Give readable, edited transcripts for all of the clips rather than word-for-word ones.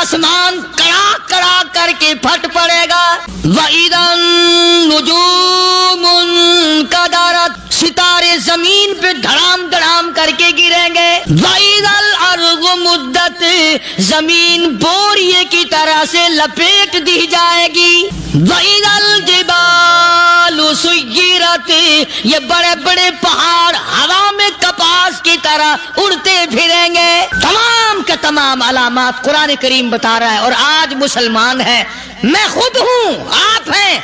آسمان کڑا کڑا کر کے پھٹ پڑے گا. وَإِذَا النُّجُومُ انْكَدَرَتْ ستارے زمین پہ دھڑام دھڑام کر کے گریں گے. وَإِذَا الْأَرْضُ مُدَّتْ زمین بوریے کی طرح سے لپیٹ دی جائے گی. وَإِذَا الْجِبَالُ سُيِّرَتْ یہ بڑے بڑے پہاڑ ہوا میں کپاس کی طرح اڑتے پھریں گے. تمام کے تمام علامات قرآن کریم بتا رہا ہے. اور آج مسلمان ہے، میں خود ہوں، آپ ہیں،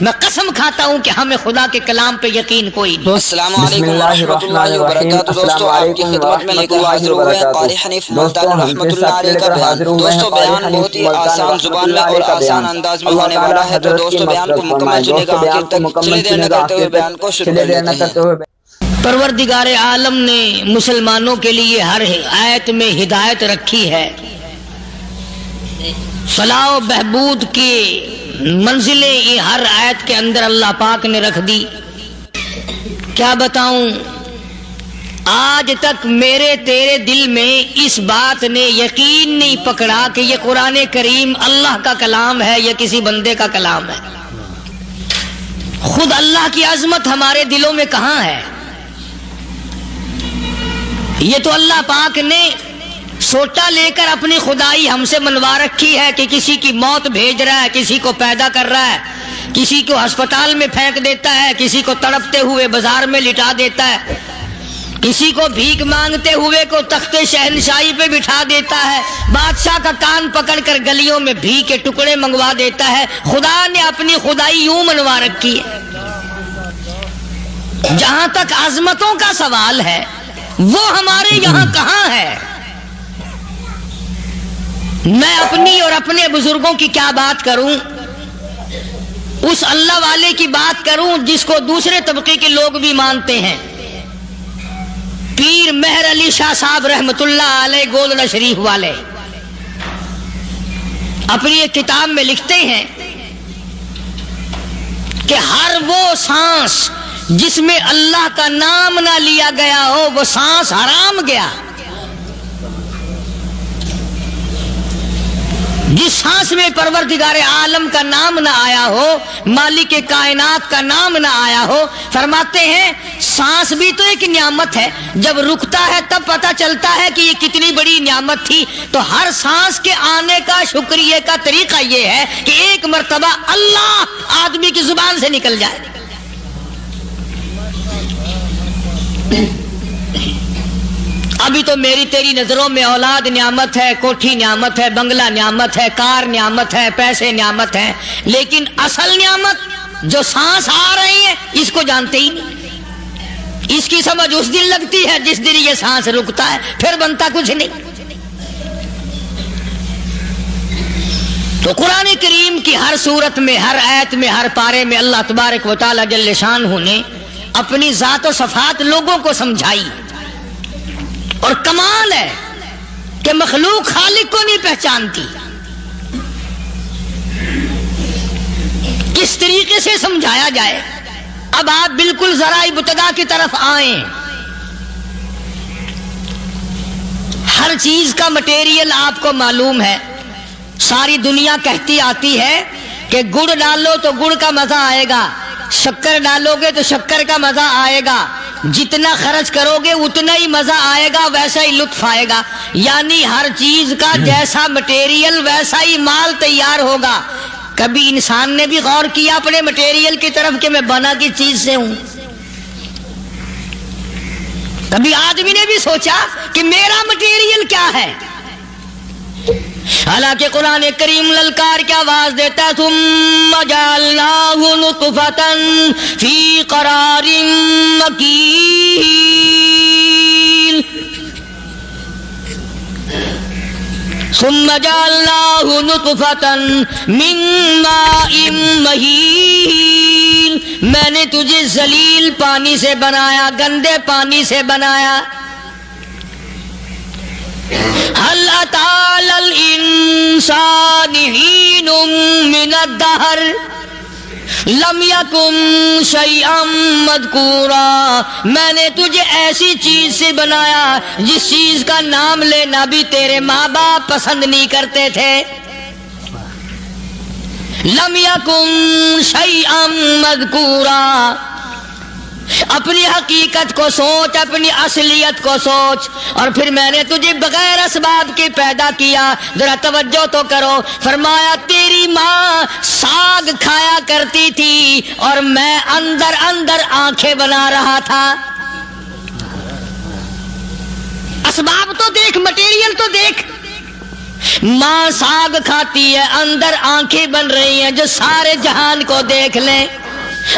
میں قسم کھاتا ہوں کہ ہمیں خدا کے کلام پہ یقین کوئی نہیں. السلام علیکم ورحمۃ اللہ وبرکاتہ. دوستو آپ کی خدمت میں لے کر حاضر ہوئے ہیں قاری حنیف ملتانی رحمۃ اللہ علیہ کا بیان. دوستو بیان بہت ہی آسان زبان میں اور آسان انداز میں ہونے والا ہے، تو دوستو بیان کو مکمل سنیے گا آخر تک. چلیے دیر نہ کرتے ہوئے بیان کو شروع کرتے ہیں. پروردگار عالم نے مسلمانوں کے لیے ہر آیت میں ہدایت رکھی ہے. فلاح و بہبود کی منزلیں یہ ہر آیت کے اندر اللہ پاک نے رکھ دی. کیا بتاؤں، آج تک میرے تیرے دل میں اس بات نے یقین نہیں پکڑا کہ یہ قرآن کریم اللہ کا کلام ہے یا کسی بندے کا کلام ہے. خود اللہ کی عظمت ہمارے دلوں میں کہاں ہے؟ یہ تو اللہ پاک نے سوٹا لے کر اپنی خدائی ہم سے منوا رکھی ہے کہ کسی کی موت بھیج رہا ہے، کسی کو پیدا کر رہا ہے، کسی کو ہسپتال میں پھینک دیتا ہے، کسی کو تڑپتے ہوئے بازار میں لٹا دیتا ہے، کسی کو بھیک مانگتے ہوئے کو تخت شہنشاہی پہ بٹھا دیتا ہے، بادشاہ کا کان پکڑ کر گلیوں میں بھیک کے ٹکڑے منگوا دیتا ہے. خدا نے اپنی خدائی یوں منوا رکھی ہے. جہاں تک عظمتوں کا سوال ہے وہ ہمارے یہاں کہاں ہے؟ میں اپنی اور اپنے بزرگوں کی کیا بات کروں، اس اللہ والے کی بات کروں جس کو دوسرے طبقے کے لوگ بھی مانتے ہیں. پیر مہر علی شاہ صاحب رحمت اللہ علیہ گولڈا شریف والے اپنی ایک کتاب میں لکھتے ہیں کہ ہر وہ سانس جس میں اللہ کا نام نہ لیا گیا ہو وہ سانس حرام گیا. جس سانس میں پروردگار عالم کا نام نہ آیا ہو، مالک کائنات کا نام نہ آیا ہو، فرماتے ہیں سانس بھی تو ایک نعمت ہے، جب رکتا ہے تب پتہ چلتا ہے کہ یہ کتنی بڑی نعمت تھی. تو ہر سانس کے آنے کا شکریہ کا طریقہ یہ ہے کہ ایک مرتبہ اللہ آدمی کی زبان سے نکل جائے. ابھی تو میری تیری نظروں میں اولاد نعمت ہے، کوٹھی نعمت ہے، بنگلہ نعمت ہے، کار نعمت ہے، پیسے نعمت ہے، لیکن اصل نعمت جو سانس آ رہی ہے اس کو جانتے ہی نہیں. اس کی سمجھ اس دن لگتی ہے جس دن یہ سانس رکتا ہے، پھر بنتا کچھ نہیں. تو قرآن کریم کی ہر صورت میں، ہر آیت میں، ہر پارے میں اللہ تبارک و تعالی جل شانہ نے اپنی ذات و صفات لوگوں کو سمجھائی. اور کمال ہے کہ مخلوق خالق کو نہیں پہچانتی. کس طریقے سے سمجھایا جائے؟ اب آپ بالکل ذرا ابتدا کی طرف آئیں. ہر چیز کا مٹیریل آپ کو معلوم ہے. ساری دنیا کہتی آتی ہے کہ گڑ ڈالو تو گڑ کا مزہ آئے گا، شکر ڈالو گے تو شکر کا مزہ آئے گا، جتنا خرچ کرو گے اتنا ہی مزہ آئے گا، ویسا ہی لطف آئے گا. یعنی ہر چیز کا جیسا مٹیریل ویسا ہی مال تیار ہوگا. کبھی انسان نے بھی غور کیا اپنے مٹیریل کی طرف کہ میں بنا کس چیز سے ہوں؟ کبھی آدمی نے بھی سوچا کہ میرا مٹیریل کیا ہے؟ حالانکہ قرآن کریم للکار کی آواز دیتا ہے ثم جعلناہ نطفۃ فی قرار مکین، ثم جعلناہ نطفۃ من ماء مہین، میں نے تجھے ذلیل پانی سے بنایا، گندے پانی سے بنایا. هل أتى الإنسان حين من الدهر لم یکن شیئا مذکورا، میں نے تجھے ایسی چیز سے بنایا جس چیز کا نام لینا بھی تیرے ماں باپ پسند نہیں کرتے تھے. لم یکن شیئا مذکورا. اپنی حقیقت کو سوچ، اپنی اصلیت کو سوچ. اور پھر میں نے تجھے بغیر اسباب کے پیدا کیا. ذرا توجہ تو کرو. فرمایا تیری ماں ساگ کھایا کرتی تھی اور میں اندر اندر آنکھیں بنا رہا تھا. اسباب تو دیکھ، مٹیریل تو دیکھ. ماں ساگ کھاتی ہے، اندر آنکھیں بن رہی ہیں جو سارے جہان کو دیکھ لیں.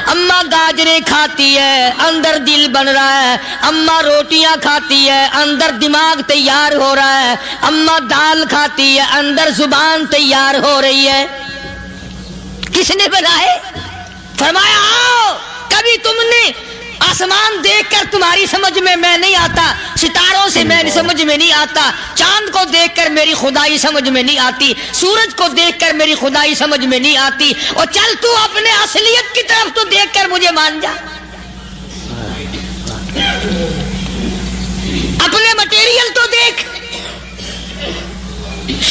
اماں گاجریں کھاتی ہے، اندر دل بن رہا ہے. اماں روٹیاں کھاتی ہے، اندر دماغ تیار ہو رہا ہے. اماں دال کھاتی ہے، اندر زبان تیار ہو رہی ہے. کس نے بنائے؟ فرمایا آؤ. کبھی تم نے آسمان دیکھ کر تمہاری سمجھ میں نہیں آتا، ستاروں سے میری سمجھ میں نہیں آتا، چاند کو دیکھ کر میری خدائی سمجھ میں نہیں آتی، سورج کو دیکھ کر میری خدائی سمجھ میں نہیں آتی. اور چل تو اپنے اصلیت کی طرف تو دیکھ کر مجھے مان جا. اپنے مٹیریل تو دیکھ.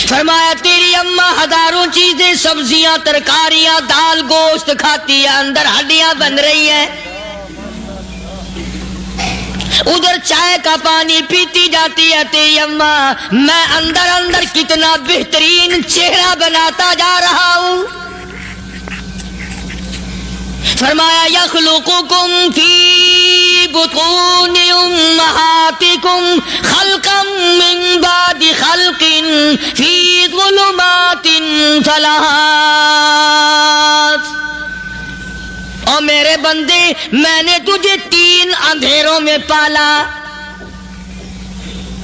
فرمایا تیری اماں ہزاروں چیزیں، سبزیاں، ترکاریاں، دال، گوشت کھاتی ہے، اندر ہڈیاں بن رہی ہیں. ادھر چائے کا پانی پیتی جاتی ہے تیری اماں. میں اندر اندر کتنا بہترین چہرہ بناتا جا رہا ہوں. فرمایا یخلقکم فی بطون امہاتکم خلقا من بعد خلق فی ظلمات ثلاث. اور میرے بندے میں نے تجھے 3 اندھیروں میں پالا.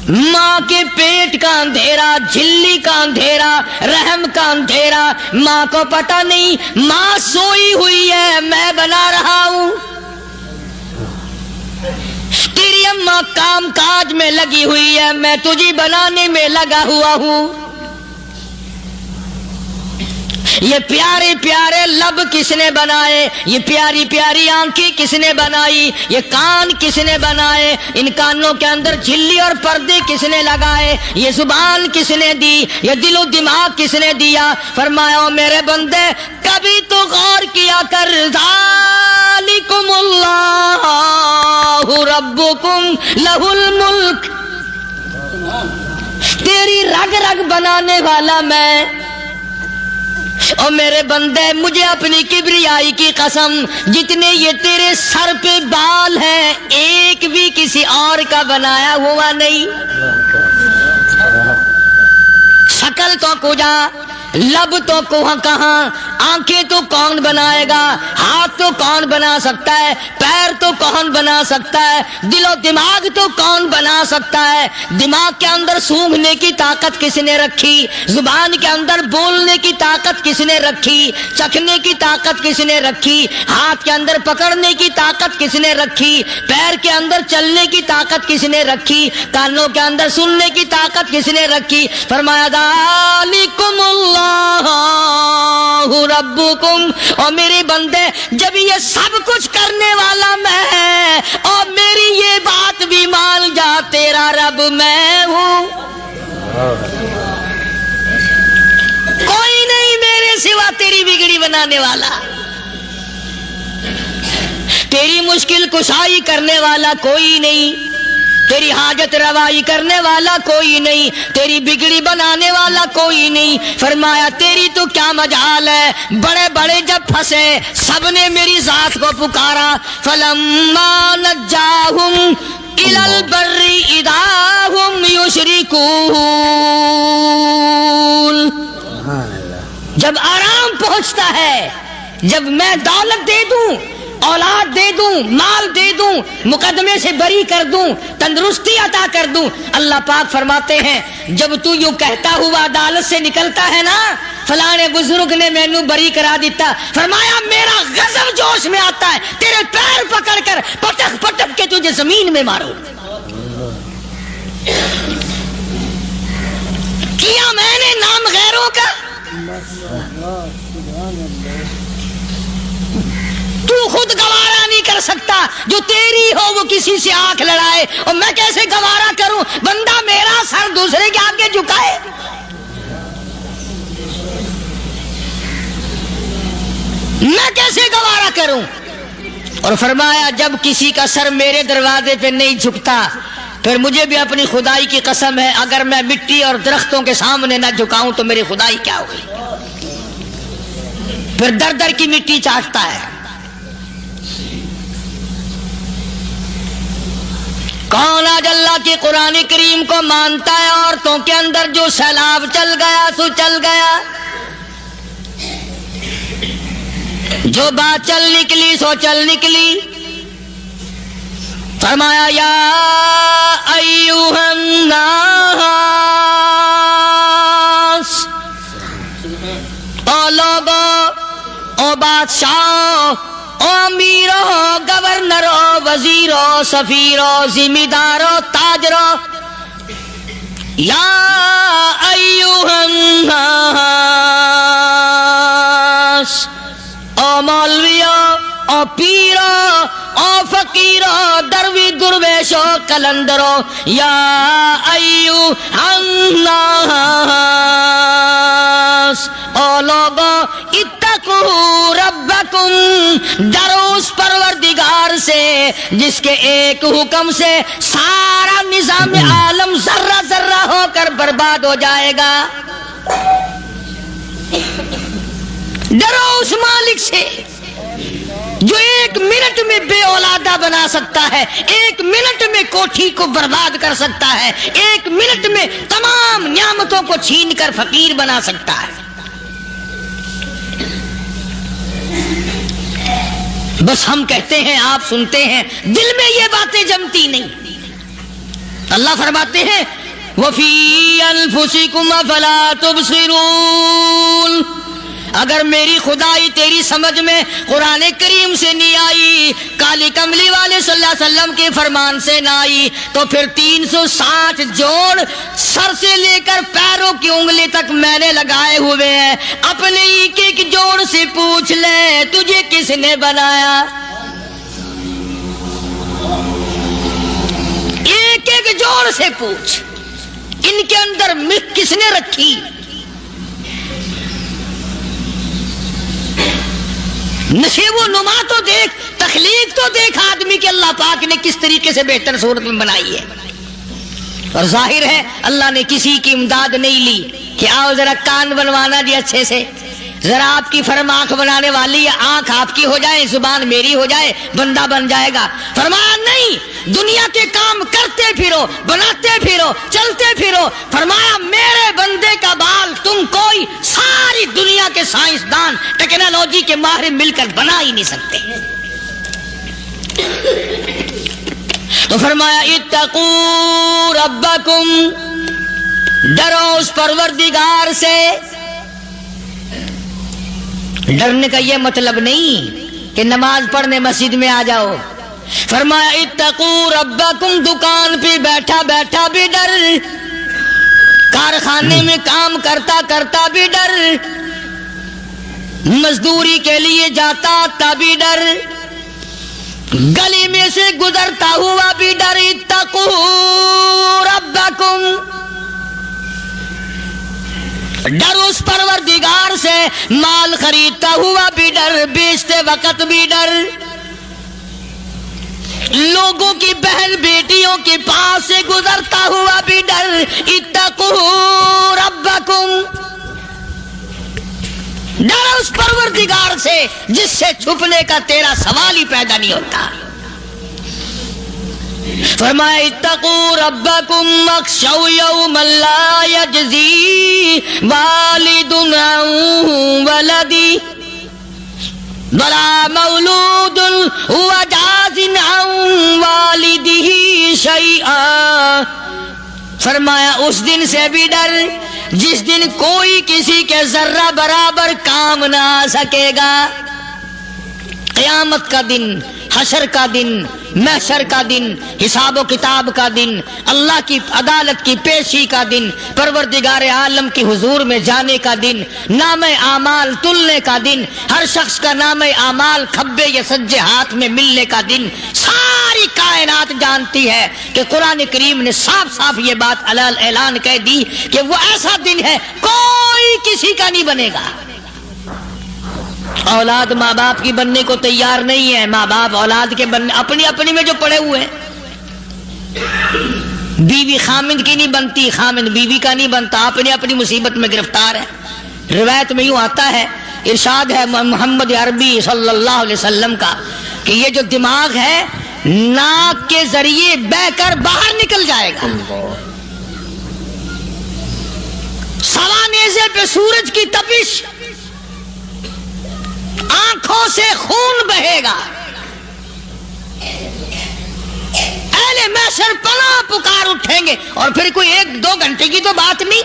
ماں کے پیٹ کا اندھیرا، جھلی کا اندھیرا، رحم کا اندھیرا. ماں کو پتہ نہیں ماں سوئی ہوئی ہے، میں بنا رہا ہوں. تیری اماں کام کاج میں لگی ہوئی ہے، میں تجھے بنانے میں لگا ہوا ہوں. یہ پیارے پیارے لب کس نے بنائے؟ یہ پیاری پیاری آنکھیں کس نے بنائی؟ یہ کان کس نے بنائے؟ ان کانوں کے اندر جھلی اور پردے کس نے لگائے؟ یہ زبان کس نے دی؟ یہ دل و دماغ کس نے دیا؟ فرمایا میرے بندے کبھی تو غور کیا کر. ذالکم اللہ ربکم لہ الملک. تیری رگ رگ بنانے والا میں. اور میرے بندے مجھے اپنی کبریائی کی قسم، جتنے یہ تیرے سر پہ بال ہیں ایک بھی کسی اور کا بنایا ہوا نہیں. شکل تو کجا، لب تو کہاں، آنکھیں تو کون بنائے گا، ہاتھ تو کون بنا سکتا ہے، پیر تو کون بنا سکتا ہے، دل و دماغ تو کون بنا سکتا ہے. دماغ کے اندر سونگھنے کی طاقت کس نے رکھی؟ زبان کے اندر بولنے کی طاقت کس نے رکھی؟ چکھنے کی طاقت کس نے رکھی؟ ہاتھ کے اندر پکڑنے کی طاقت کس نے رکھی؟ پیر کے اندر چلنے کی طاقت کس نے رکھی؟ کانوں کے اندر سننے کی طاقت کس نے رکھی؟ فرمایا ذالکم اللہ ربکم. اور میرے بندے جب یہ سب کچھ کرنے والا میں اور میری یہ بات بھی مان جا تیرا رب میں ہوں. کوئی نہیں میرے سوا تیری بگڑی بنانے والا، تیری مشکل کشائی کرنے والا کوئی نہیں، تیری حاجت روائی کرنے والا کوئی نہیں، تیری بگڑی بنانے والا کوئی نہیں. فرمایا تیری تو کیا مجال ہے. بڑے بڑے جب پھنسے سب نے میری ذات کو پکارا. فلما نجاہم الی البر اذا ہم یشرکون. جب آرام پہنچتا ہے، جب میں دولت دے دوں، اولاد دے دوں، مال دے دوں، مقدمے سے بری کر دوں، تندرستی عطا کر دوں، اللہ پاک فرماتے ہیں جب تو یوں کہتا ہوا عدالت سے نکلتا ہے نا فلانے بزرگ نے مینو بری کرا دیتا، فرمایا میرا غضب جوش میں آتا ہے، تیرے پیر پکڑ کر پٹک پٹک کے تجھے زمین میں ماروں. کیا میں نے نام غیروں کا. تو خود گوارا نہیں کر سکتا، جو تیری ہو وہ کسی سے آنکھ لڑائے، اور میں کیسے گوارا کروں بندہ میرا سر دوسرے کے آگے جھکائے؟ میں کیسے گوارا کروں؟ اور فرمایا جب کسی کا سر میرے دروازے پہ نہیں جھکتا پھر مجھے بھی اپنی خدائی کی قسم ہے، اگر میں مٹی اور درختوں کے سامنے نہ جھکاؤں تو میری خدائی کیا ہوگی؟ پھر در در کی مٹی چاٹتا ہے۔ کون آج اللہ کے قرآن کریم کو مانتا ہے؟ عورتوں کے اندر جو سیلاب چل گیا سو چل گیا، جو بات چل نکلی سو چل نکلی۔ فرمایا یا ایھا الناس، او لوگو، او بادشاہ، او امیرو، گورنرو، وزیرو، سفیرو، ذمہ دارو، تاجرو، یا ایھا الناس، او مولویو، او پیرو، او فقیرو، دروی درویشو، کلندرو، یا ایھا الناس، او لوگو، اتقوا ربکم، ڈرو اس پروردگار سے جس کے ایک حکم سے سارا نظام عالم ذرہ ذرہ ہو کر برباد ہو جائے گا۔ ڈرو اس مالک سے جو ایک منٹ میں بے اولادہ بنا سکتا ہے، ایک منٹ میں کوٹھی کو برباد کر سکتا ہے، ایک منٹ میں تمام نعمتوں کو چھین کر فقیر بنا سکتا ہے۔ بس ہم کہتے ہیں، آپ سنتے ہیں، دل میں یہ باتیں جمتی نہیں۔ اللہ فرماتے ہیں وَفِي أَنفُسِكُمْ أَفَلَا تُبْصِرُونَ، اگر میری خدائی تیری سمجھ میں قرآن کریم سے نہیں آئی، کالی کملی والے صلی اللہ علیہ وسلم کے فرمان سے نہ آئی، تو پھر 360 جوڑ سر سے لے کر پیروں کی انگلی تک میں نے لگائے ہوئے ہیں۔ اپنے ایک ایک جوڑ سے پوچھ لے تجھے کس نے بنایا؟ ایک ایک جوڑ سے پوچھ، ان کے اندر مکھ کس نے رکھی؟ نشیب و نما تو دیکھ، تخلیق تو دیکھ آدمی کے اللہ پاک نے کس طریقے سے بہتر صورت میں بنائی ہے۔ اور ظاہر ہے اللہ نے کسی کی امداد نہیں لی کہ آؤ ذرا کان بنوانا جی اچھے سے، ذرا آپ کی فرم آنکھ بنانے والی ہے، آنکھ آپ کی ہو جائے، زبان میری ہو جائے، بندہ بن جائے گا۔ فرمایا نہیں، دنیا کے کام کرتے پھرو، بناتے پھرو، چلتے پھرو۔ فرمایا میرے بندے کا بال تم کوئی ساری دنیا کے سائنسدان، ٹیکنالوجی کے ماہر مل کر بنا ہی نہیں سکتے۔ تو فرمایا اتقوا ربکم، ڈرو اس پروردگار سے۔ ڈرنے کا یہ مطلب نہیں کہ نماز پڑھنے مسجد میں آ جاؤ۔ فرمایا اتقوا ربکم، دکان پہ بیٹھا بیٹھا بھی ڈر، کارخانے میں کام کرتا کرتا بھی ڈر، مزدوری کے لیے جاتا تب بھی ڈر، گلی میں سے گزرتا ہوا بھی ڈر۔ اتقوا ربکم، ڈر اس پروردگار سے، مال خریدتا ہوا بھی ڈر، بیچتے وقت بھی ڈر، لوگوں کی بہن بیٹیوں کے پاس سے گزرتا ہوا بھی ڈر۔ اتقوا ربکم، ڈر اس پروردگار سے جس سے چھپنے کا تیرا سوال ہی پیدا نہیں ہوتا۔ فرمایا اتقوا ربکم واخشوا یوما لا یجزی والد عن ولدی ولا مولود هو جاز عن والدہ شیئا۔ فرمایا اس دن سے بھی ڈر جس دن کوئی کسی کے ذرہ برابر کام نہ آ سکے گا۔ قیامت کا دن، حشر کا دن، محشر کا دن، حساب و کتاب کا دن، اللہ کی عدالت کی پیشی کا دن، پروردگار عالم کی حضور میں جانے کا دن، نام اعمال تلنے کا دن، ہر شخص کا نام اعمال کھبے یا سجے ہاتھ میں ملنے کا دن، ساری کائنات جانتی ہے کہ قرآن کریم نے صاف صاف یہ بات اعلان کہہ دی کہ وہ ایسا دن ہے کوئی کسی کا نہیں بنے گا۔ اولاد ماں باپ کی بننے کو تیار نہیں ہے، ماں باپ اولاد کے بننے اپنی میں جو پڑے ہوئے ہیں۔ بیوی خامند کی نہیں بنتی، خامند بیوی کا نہیں بنتا، اپنی مصیبت میں گرفتار ہے۔ روایت میں یوں آتا ہے، ارشاد ہے محمد عربی صلی اللہ علیہ وسلم کا کہ یہ جو دماغ ہے ناک کے ذریعے بہہ کر باہر نکل جائے گا، سوا نیزے پہ سورج کی تپش، آنکھوں سے خون بہے گا، اہل محشر پناہ پکار اٹھیں گے، اور پھر کوئی 1-2 گھنٹے کی تو بات نہیں۔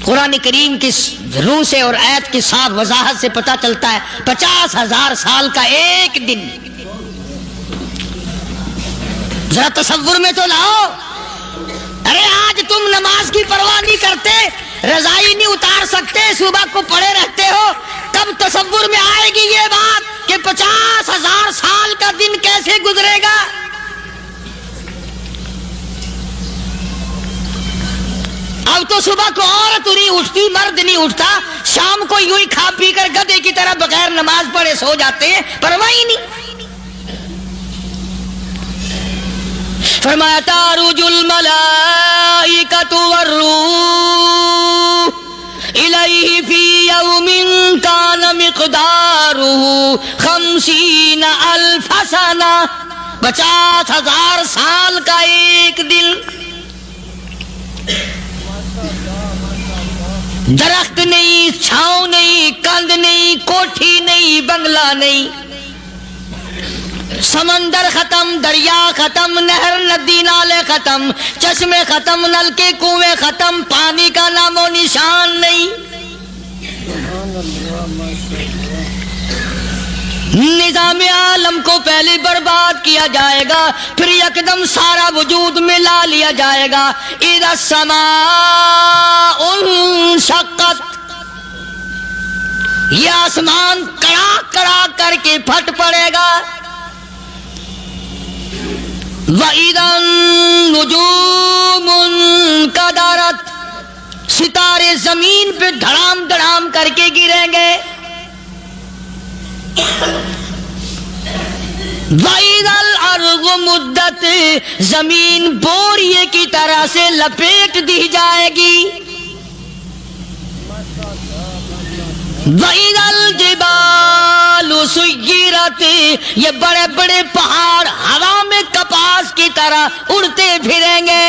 قرآن کریم کی روح سے اور آیت کی صاف وضاحت سے پتہ چلتا ہے 50,000 سال کا ایک دن۔ ذرا تصور میں تو لاؤ، ارے آج تم نماز کی پرواہ نہیں کرتے، رضائی نہیں اتار سکتے، صبح کو پڑے رہتے ہو، کب تصور میں آئے گی یہ بات کہ 50,000 سال کا دن کیسے گزرے گا؟ اب تو صبح کو عورت نہیں اٹھتی، مرد نہیں اٹھتا، شام کو یوں ہی کھا پی کر گدھے کی طرح بغیر نماز پڑھے سو جاتے ہیں، پرواہ ہی نہیں۔ فرمایا تعرج الملائکۃ والروح الیہ فی یوم کان مقدارہ 50,000 سنہ، 50,000 سال کا ایک دن۔ درخت نہیں، چھاؤں نہیں، کند نہیں، کوٹھی نہیں، بنگلہ نہیں، سمندر ختم، دریا ختم، نہر ندی نالے ختم، چشمے ختم، نلکے کنویں ختم، پانی کا نام و نشان نہیں۔ نظام عالم کو پہلے برباد کیا جائے گا، پھر یکدم سارا وجود میں لا لیا جائے گا۔ اذا السماء انشقت، یہ آسمان کڑاک کڑاک کر کے پھٹ پڑے گا۔ وَإِذَا النُّجُومُ انْكَدَرَتْ، ستارے زمین پہ دھڑام دھڑام کر کے گریں گے۔ وَإِذَا الْأَرْضُ مُدَّتْ، زمین بوریے کی طرح سے لپیٹ دی جائے گی۔ وَإِذَا الْجِبَالُ سُيِّرَتْ، یہ بڑے بڑے پہاڑ ہوا میں کپاس کی طرح اڑتے پھریں گے۔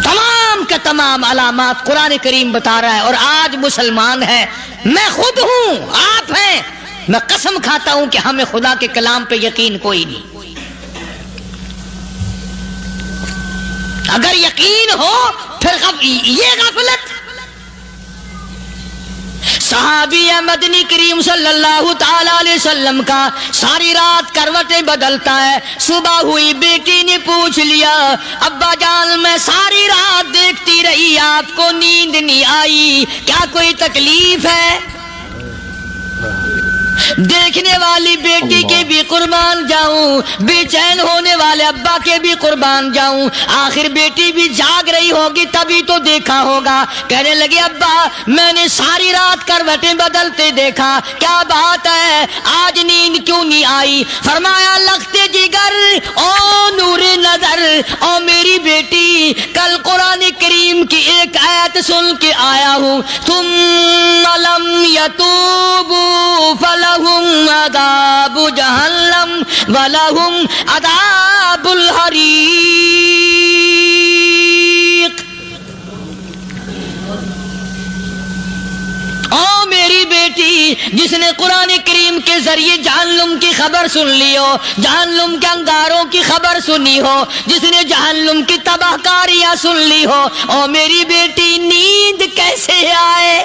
تمام کے تمام علامات قرآن کریم بتا رہا ہے، اور آج مسلمان ہے، میں خود ہوں، آپ ہیں، میں قسم کھاتا ہوں کہ ہمیں خدا کے کلام پہ یقین کوئی نہیں۔ اگر یقین ہو پھر یہ غفلت۔ صحابی مدنی کریم صلی اللہ تعالی علیہ وسلم کا ساری رات کروٹیں بدلتا ہے، صبح ہوئی بیٹی نے پوچھ لیا، ابا جان میں ساری رات دیکھتی رہی، آپ کو نیند نہیں آئی، کیا کوئی تکلیف ہے؟ دیکھنے والی بیٹی کے بھی قربان جاؤں، بے چین ہونے والے ابا کے بھی قربان جاؤں، آخر بیٹی بھی جاگ رہی ہوگی تبھی تو دیکھا ہوگا۔ کہنے لگے ابا میں نے ساری رات کروٹیں بدلتے دیکھا، کیا بات ہے آج نیند کیوں نہیں آئی؟ فرمایا لختے جگر او نور نظر، او میری بیٹی کل قرآن کریم کی ایک آیت سن کے آیا ہوں، ثم لم یتوبوا فلہم عذاب جہنم ولہم عذاب الحریق۔ او میری بیٹی جس نے قرآن کریم کے ذریعے جہنم کی خبر سن لی ہو، جہنم کے انگاروں کی خبر سنی ہو، جس نے جہنم کی تباہ کاریاں سن لی ہو، او میری بیٹی نیند کیسے آئے؟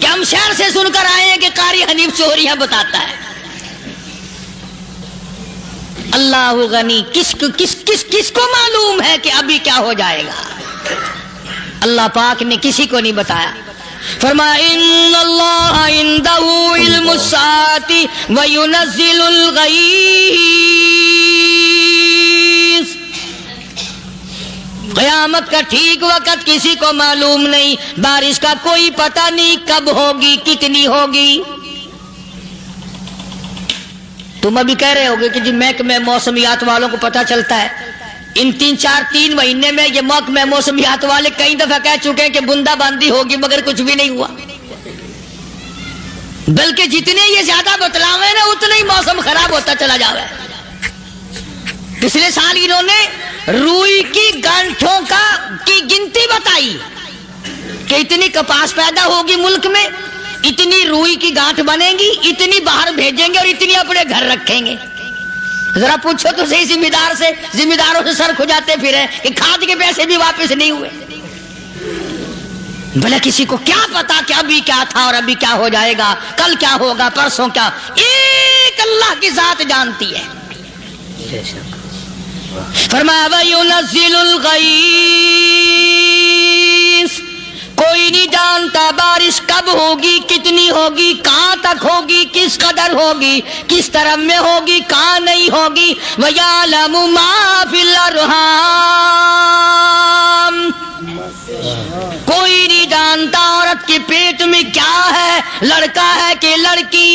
کہ ہم شہر سے سن کر آئے ہیں کہ قاری حنیف چوریاں بتاتا ہے. اللہ غنی، کس کو معلوم ہے کہ ابھی کیا ہو جائے گا؟ اللہ پاک نے کسی کو نہیں بتایا. فرمایا ان اللہ عنده علم الساعۃ وینزل الغیث. قیامت کا ٹھیک وقت کسی کو معلوم نہیں، بارش کا کوئی پتہ نہیں کب ہوگی، کتنی ہوگی. تم ابھی کہہ رہے ہوگے کہ جی محکمہ موسمیات والوں کو پتہ چلتا ہے. ان 3 مہینے میں یہ محکمہ موسمیات والے کئی دفعہ کہہ چکے ہیں کہ بندہ باندی ہوگی، مگر کچھ بھی نہیں ہوا. بلکہ جتنے یہ زیادہ بتلاوے نا اتنا ہی موسم خراب ہوتا چلا جاوے. پچھلے سال انہوں نے روئی کی گانٹھوں کی گنتی بتائی کہ اتنی کپاس پیدا ہوگی ملک میں، اتنی روئی کی گانٹھ بنے گی، اتنی باہر بھیجیں گے اور اتنی اپنے گھر رکھیں گے. ذرا پوچھو تو صحیح ذمہ داروں سے سر کھجاتے پھرے کہ کھاد کے پیسے بھی واپس نہیں ہوئے. بھلا کسی کو کیا پتا کہ ابھی کیا تھا اور ابھی کیا ہو جائے گا، کل کیا ہوگا، پرسوں کیا. ایک اللہ کی ذات جانتی ہے. فرمایا وَيُنَزِّلُ الْغَيْثَ. کوئی نہیں جانتا بارش کب ہوگی، کتنی ہوگی، کہاں تک ہوگی، کس قدر ہوگی، کس طرح میں ہوگی، کہاں نہیں ہوگی. وَيَعْلَمُ مَا فِي الْأَرْحَامِ. کوئی نہیں جانتا عورت کے پیٹ میں کیا ہے، لڑکا ہے کہ لڑکی.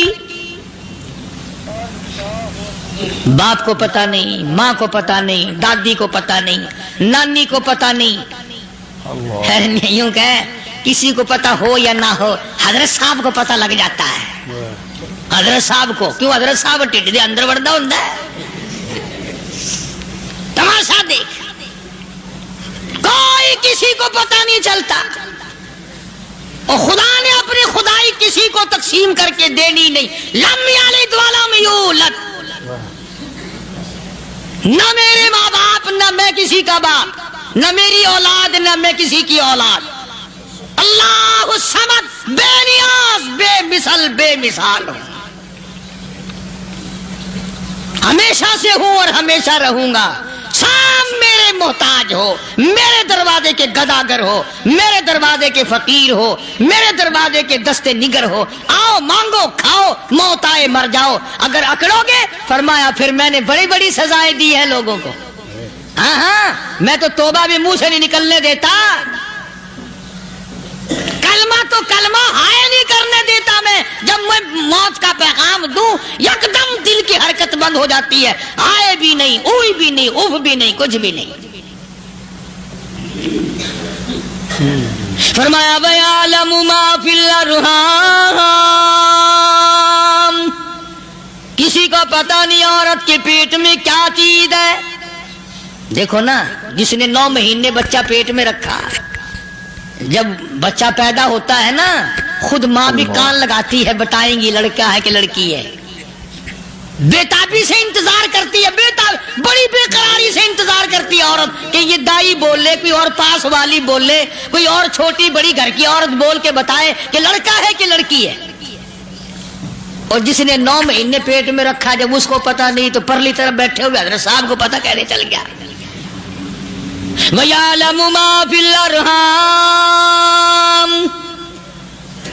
باپ کو پتہ نہیں، ماں کو پتہ نہیں، دادی کو پتہ نہیں، نانی کو پتہ نہیں. یوں کہ کسی کو پتہ ہو یا نہ ہو، حضرت صاحب کو پتہ لگ جاتا ہے. حضرت صاحب کو کیوں؟ حضرت صاحب ٹھڈ دے اندر وڑدا ہوندا ہے. تماشا دیکھ، کوئی کسی کو پتہ نہیں چلتا. اور خدا نے اپنی خدائی کسی کو تقسیم کر کے دینی نہیں. لم یلد ولم یولد. نہ میرے ماں باپ، نہ میں کسی کا باپ، نہ میری اولاد، نہ میں کسی کی اولاد. اللہ الصمد، بے نیاز، بے مثل، بے مثال ہوں. ہمیشہ سے ہوں اور ہمیشہ رہوں گا. شام میرے محتاج ہو، میرے دروازے کے گداگر ہو، میرے دروازے کے فقیر ہو، میرے دروازے کے دستے نگر ہو. آؤ مانگو کھاؤ، موت آئے مر جاؤ. اگر اکڑو گے فرمایا پھر میں نے بڑی بڑی سزائیں دی ہیں لوگوں کو. ہاں میں تو توبہ بھی منہ سے نہیں نکلنے دیتا. کلمہ تو کلمہ ہائے نہیں کرنے دیتا میں. جب میں موت کا پیغام دوں یکدم دل کی حرکت بند ہو جاتی ہے. آئے بھی نہیں، اوئی بھی نہیں، اوف بھی نہیں، کچھ بھی نہیں. فرمایا وَيَعْلَمُ مَا فِي الْأَرْحَامِ. کسی کو پتہ نہیں عورت کے پیٹ میں کیا چیز ہے. دیکھو نا، جس نے 9 مہینے بچہ پیٹ میں رکھا، جب بچہ پیدا ہوتا ہے نا خود ماں بھی کان لگاتی ہے، بتائیں گی لڑکا ہے کہ لڑکی ہے. بےتابی سے انتظار کرتی ہے، بڑی بے قراری سے انتظار کرتی ہے عورت کہ یہ دائی بول لے، کوئی اور پاس والی بول لے، کوئی اور چھوٹی بڑی گھر کی عورت بول کے بتائے کہ لڑکا ہے کہ لڑکی ہے. اور جس نے 9 مہینے پیٹ میں رکھا جب اس کو پتا نہیں تو پرلی طرف بیٹھے ہوئے حضرت صاحب کو پتا کہنے چل گیا. وَيَعْلَمُ مَا فِي الْأَرْحَامِ.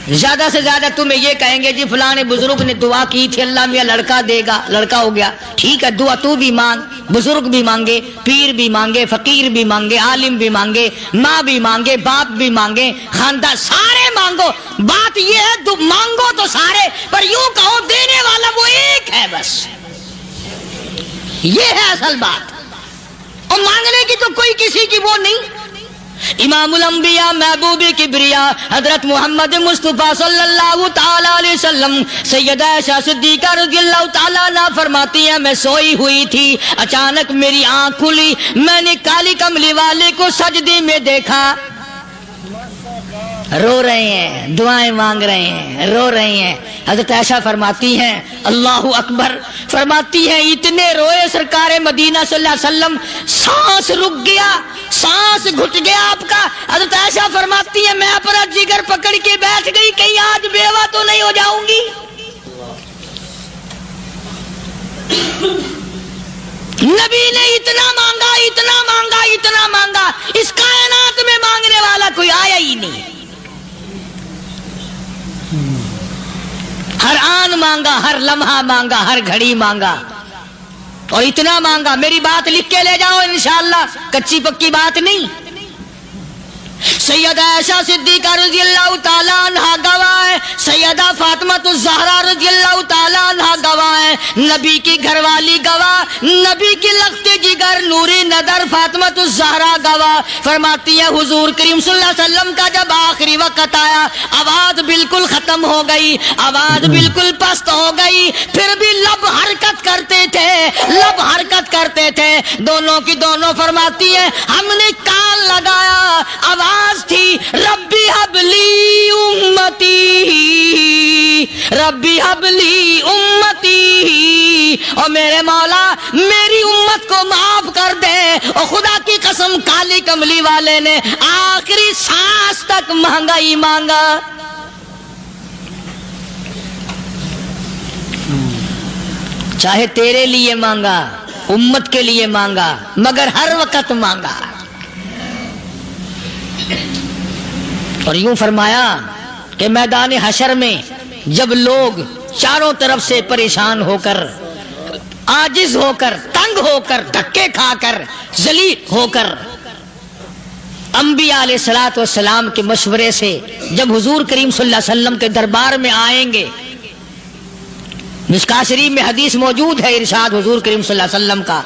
زیادہ سے زیادہ تمہیں یہ کہیں گے جی فلاں بزرگ نے دعا کی تھی اللہ میاں لڑکا دے گا، لڑکا ہو گیا. ٹھیک ہے، دعا تو بھی مانگ، بزرگ بھی مانگے، پیر بھی مانگے، فقیر بھی مانگے، عالم بھی مانگے، ماں بھی مانگے، باپ بھی مانگے، خاندان سارے مانگو. بات یہ ہے مانگو تو سارے، پر یوں کہو دینے والا وہ ایک ہے بس. یہ ہے اصل بات. اور مانگنے کی تو کوئی کسی کی وہ نہیں. امام الانبیاء محبوب کبریا حضرت محمد مصطفیٰ صلی اللہ تعالی علیہ وسلم سیدہ عائشہ صدیقہ رضی اللہ تعالی عنہا فرماتی ہیں میں سوئی ہوئی تھی، اچانک میری آنکھ کھلی، میں نے کالی کملی والے کو سجدے میں دیکھا. رو رہے ہیں، دعائیں مانگ رہے ہیں، رو رہے ہیں. حضرت عائشہ فرماتی ہیں اللہ اکبر، فرماتی ہیں اتنے روئے سرکار مدینہ صلی اللہ علیہ وسلم، سانس رک گیا، سانس گھٹ گیا آپ کا. حضرت عائشہ فرماتی ہیں میں اپنا جگر پکڑ کے بیٹھ گئی، کہیں آج بیوہ تو نہیں ہو جاؤں گی. نبی نے اتنا مانگا، اتنا مانگا، اتنا مانگا، اس کائنات میں مانگنے والا کوئی آیا ہی نہیں. ہر آن مانگا، ہر لمحہ مانگا، ہر گھڑی مانگا، اور اتنا مانگا. میری بات لکھ کے لے جاؤ انشاءاللہ، کچی پکی بات نہیں. سیدہ عائشہ صدیقہ رضی اللہ تعالیٰ عنہ گواہ ہے، سیدہ فاطمہ الزہرا رضی اللہ تعالیٰ عنہ گواہ ہے، نبی کی گھر والی گواہ، نبی کی لخت جگر نوری نظر فاطمہ الزہرا گواہ. فرماتی ہے حضور کریم صلی اللہ علیہ وسلم کا جب آخری وقت آیا، آواز بالکل ختم ہو گئی، آواز بالکل پست ہو گئی، پھر بھی لب حرکت کرتے تھے، لب حرکت کرتے تھے، دونوں کی دونوں. فرماتی ہے ہم نے کان لگایا، آواز تھی ربی حبلی امتی، ربی حبلی امتی، اور میرے مولا میری امت کو معاف کر دے. اور خدا کی قسم کالی کملی والے نے آخری سانس تک مانگا ہی مانگا. چاہے تیرے لیے مانگا، امت کے لیے مانگا، مگر ہر وقت مانگا. اور یوں فرمایا کہ میدان حشر میں جب لوگ چاروں طرف سے پریشان ہو کر، عاجز ہو کر، تنگ ہو کر، دھکے کھا کر، ذلیل ہو کر، انبیاء علیہ الصلوۃ والسلام کے مشورے سے جب حضور کریم صلی اللہ علیہ وسلم کے دربار میں آئیں گے، مشکاۃ شریف میں حدیث موجود ہے، ارشاد حضور کریم صلی اللہ علیہ وسلم کا،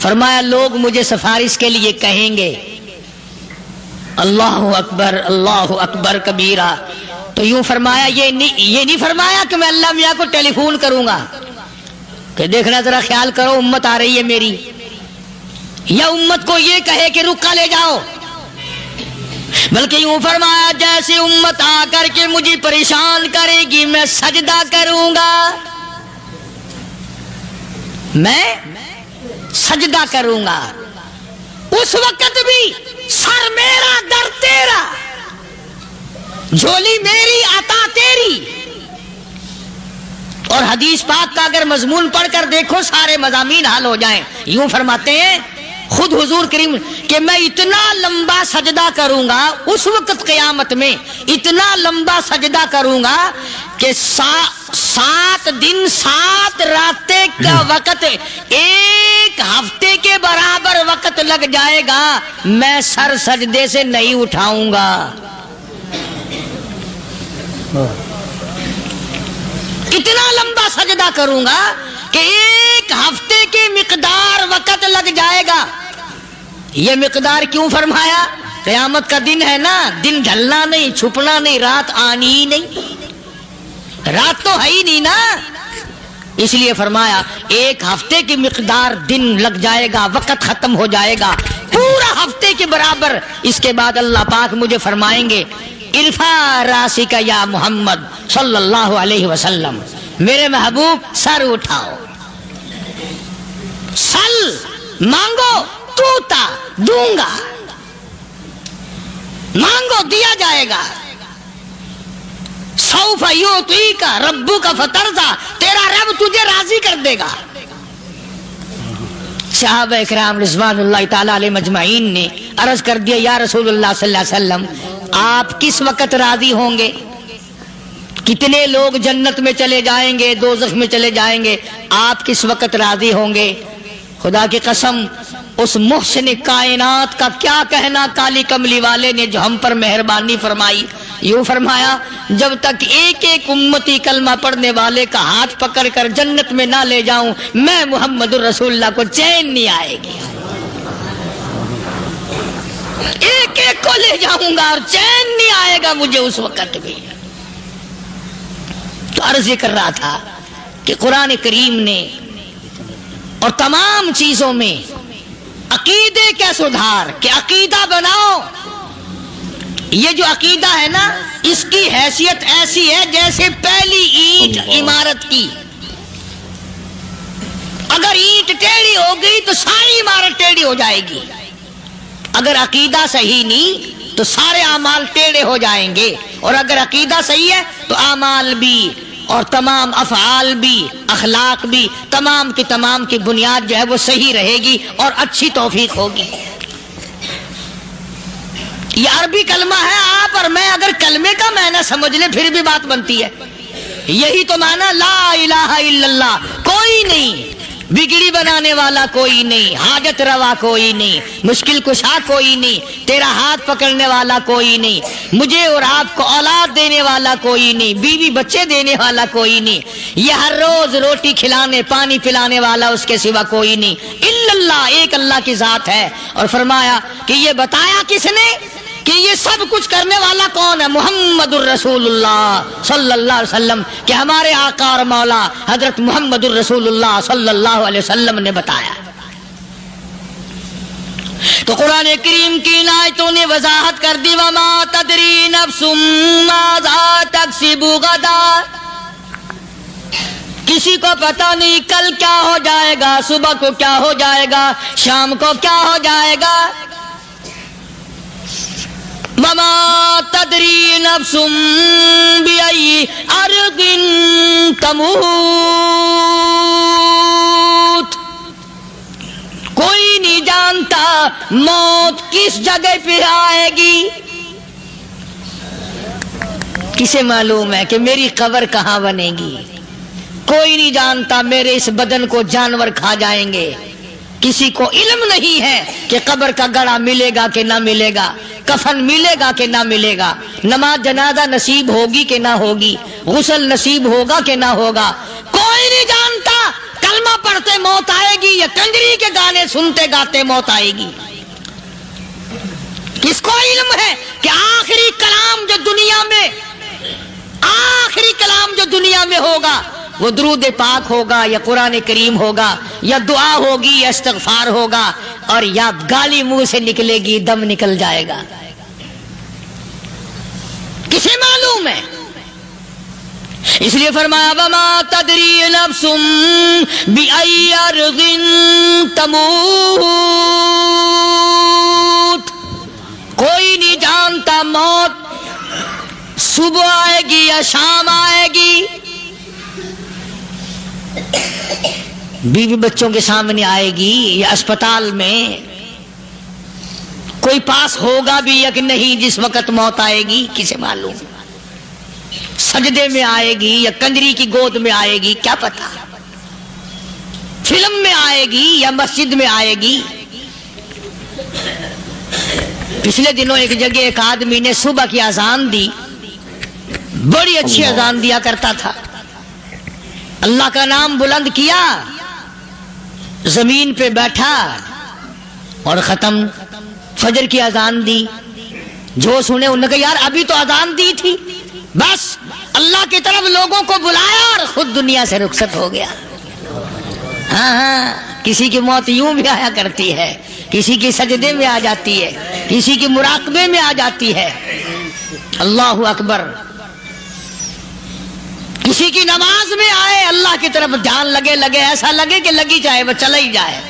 فرمایا لوگ مجھے سفارش کے لیے کہیں گے اللہ اکبر کبیرہ. تو یوں فرمایا یہ نہیں فرمایا کہ میں اللہ میاں کو ٹیلی فون کروں گا کہ دیکھنا ذرا خیال کرو امت آ رہی ہے میری، یا امت کو یہ کہے کہ رکا لے جاؤ، بلکہ یوں فرمایا جیسے امت آ کر کے مجھے پریشان کرے گی میں سجدہ کروں گا، میں سجدہ کروں گا. اس وقت بھی سر میرا در تیرا، جھولی میری عطا تیری. اور حدیث پاک کا اگر مضمون پڑھ کر دیکھو سارے مضامین حل ہو جائیں. یوں فرماتے ہیں خود حضور کریم کہ میں اتنا لمبا سجدہ کروں گا اس وقت قیامت میں، اتنا لمبا سجدہ کروں گا کہ 7 دن 7 راتیں کا وقت ایک ہفتے کے برابر وقت لگ جائے گا، میں سر سجدے سے نہیں اٹھاؤں گا. اتنا لمبا سجدہ کروں گا کہ ایک ہفتے کی مقدار وقت لگ جائے گا. یہ مقدار کیوں فرمایا؟ قیامت کا دن ہے نا، دن ڈھلنا نہیں، چھپنا نہیں، رات آنی ہی نہیں، رات تو ہے ہی نہیں نا، اس لیے فرمایا ایک ہفتے کی مقدار دن لگ جائے گا، وقت ختم ہو جائے گا پورا ہفتے کے برابر. اس کے بعد اللہ پاک مجھے فرمائیں گے ارفع راسک یا محمد صلی اللہ علیہ وسلم، میرے محبوب سر اٹھاؤ، سل مانگو توتا دوں گا، مانگو دیا جائے گا. سوف یعطیک ربک فترضی، تیرا رب تجھے راضی کر دے گا. صحابہ اکرام رضوان اللہ تعالی علیہ مجمعین نے عرض کر دیا یا رسول اللہ صلی اللہ علیہ وسلم آپ کس وقت راضی ہوں گے؟ کتنے لوگ جنت میں چلے جائیں گے، دوزخ میں چلے جائیں گے، آپ کس وقت راضی ہوں گے؟ خدا کی قسم اس محسن کائنات کا کیا کہنا کالی کملی والے نے جو ہم پر مہربانی فرمائی. یوں فرمایا جب تک ایک ایک امتی کلمہ پڑھنے والے کا ہاتھ پکڑ کر جنت میں نہ لے جاؤں میں محمد الرسول اللہ کو چین نہیں آئے گی. ایک ایک کو لے جاؤں گا اور چین نہیں آئے گا مجھے اس وقت بھی. تو عرض یہ کر رہا تھا کہ قرآن کریم نے اور تمام چیزوں میں عقیدے کا سدھار کہ عقیدہ بناؤ یہ جو عقیدہ ہے نا، اس کی حیثیت ایسی ہے جیسے پہلی اینٹ عمارت کی، اگر اینٹ ٹیڑھی ہو گئی تو ساری عمارت ٹیڑھی ہو جائے گی، اگر عقیدہ صحیح نہیں تو سارے اعمال ٹیڑھے ہو جائیں گے، اور اگر عقیدہ صحیح ہے تو اعمال بھی اور تمام افعال بھی اخلاق بھی تمام کی بنیاد جو ہے وہ صحیح رہے گی اور اچھی توفیق ہوگی۔ یہ عربی کلمہ ہے، آپ اور میں اگر کلمے کا معنی سمجھ لیں پھر بھی بات بنتی ہے۔ یہی تو معنی لا الہ الا اللہ، کوئی نہیں بگڑی بنانے والا، کوئی نہیں حاجت روا، کوئی نہیں مشکل کشا، کوئی نہیں تیرا ہاتھ پکڑنے والا، کوئی نہیں مجھے اور آپ کو اولاد دینے والا، کوئی نہیں بیوی بچے دینے والا، کوئی نہیں یہ ہر روز روٹی کھلانے پانی پلانے والا اس کے سوا کوئی نہیں الا اللہ، ایک اللہ کی ذات ہے۔ اور فرمایا کہ یہ بتایا کس نے کہ یہ سب کچھ کرنے والا کون ہے؟ محمد الرسول اللہ صلی اللہ علیہ وسلم، کہ ہمارے آقا اور مولا حضرت محمد الرسول اللہ صلی اللہ علیہ وسلم نے بتایا۔ تو قرآن کریم کی آیتوں نے وضاحت کر دی، وما تدری نفس ماذا تکسب غدا، کسی کو پتہ نہیں کل کیا ہو جائے گا، صبح کو کیا ہو جائے گا، شام کو کیا ہو جائے گا۔ وما تدری نفس بأي أرض تموت، کوئی نہیں جانتا موت کس جگہ پہ آئے گی۔ کسے معلوم ہے کہ میری قبر کہاں بنے گی؟ کوئی نہیں جانتا میرے اس بدن کو جانور کھا جائیں گے۔ کسی کو علم نہیں ہے کہ قبر کا گڑھا ملے گا کہ نہ ملے گا، کفن ملے گا کہ نہ ملے گا، نماز جنازہ نصیب ہوگی کہ نہ ہوگی، غسل نصیب ہوگا کہ نہ ہوگا، کوئی نہیں جانتا۔ کلمہ پڑھتے موت آئے گی یا کنجری کے گانے سنتے گاتے موت آئے گی؟ کس کو علم ہے کہ آخری کلام جو دنیا میں ہوگا وہ درود پاک ہوگا یا قرآن کریم ہوگا یا دعا ہوگی یا استغفار ہوگا، اور یا گالی منہ سے نکلے گی، دم نکل جائے گا؟ کسے معلوم ہے؟ اس لیے فرمایا وما تدری نفس بأي أرض تموت، کوئی نہیں جانتا موت صبح آئے گی یا شام آئے گی، بیوی بچوں کے سامنے آئے گی یا اسپتال میں، کوئی پاس ہوگا بھی یا کہ نہیں جس وقت موت آئے گی؟ کسے معلوم؟ سجدے میں آئے گی یا کنجری کی گود میں آئے گی؟ کیا پتا، فلم میں آئے گی یا مسجد میں آئے گی؟ پچھلے دنوں ایک جگہ ایک آدمی نے صبح کی اذان دی، بڑی اچھی اذان دیا کرتا تھا، اللہ کا نام بلند کیا، زمین پہ بیٹھا اور ختم۔ فجر کی اذان دی، جو سنے انہوں نے کہا یار ابھی تو اذان دی تھی، بس اللہ کی طرف لوگوں کو بلایا اور خود دنیا سے رخصت ہو گیا۔ ہاں کسی کی موت یوں بھی آیا کرتی ہے، کسی کی سجدے میں آ جاتی ہے، کسی کی مراقبے میں آ جاتی ہے، اللہ اکبر، کسی کی نماز میں آئے، اللہ کی طرف دھیان لگے ایسا لگے کہ لگی جائے وہ چلا ہی جائے۔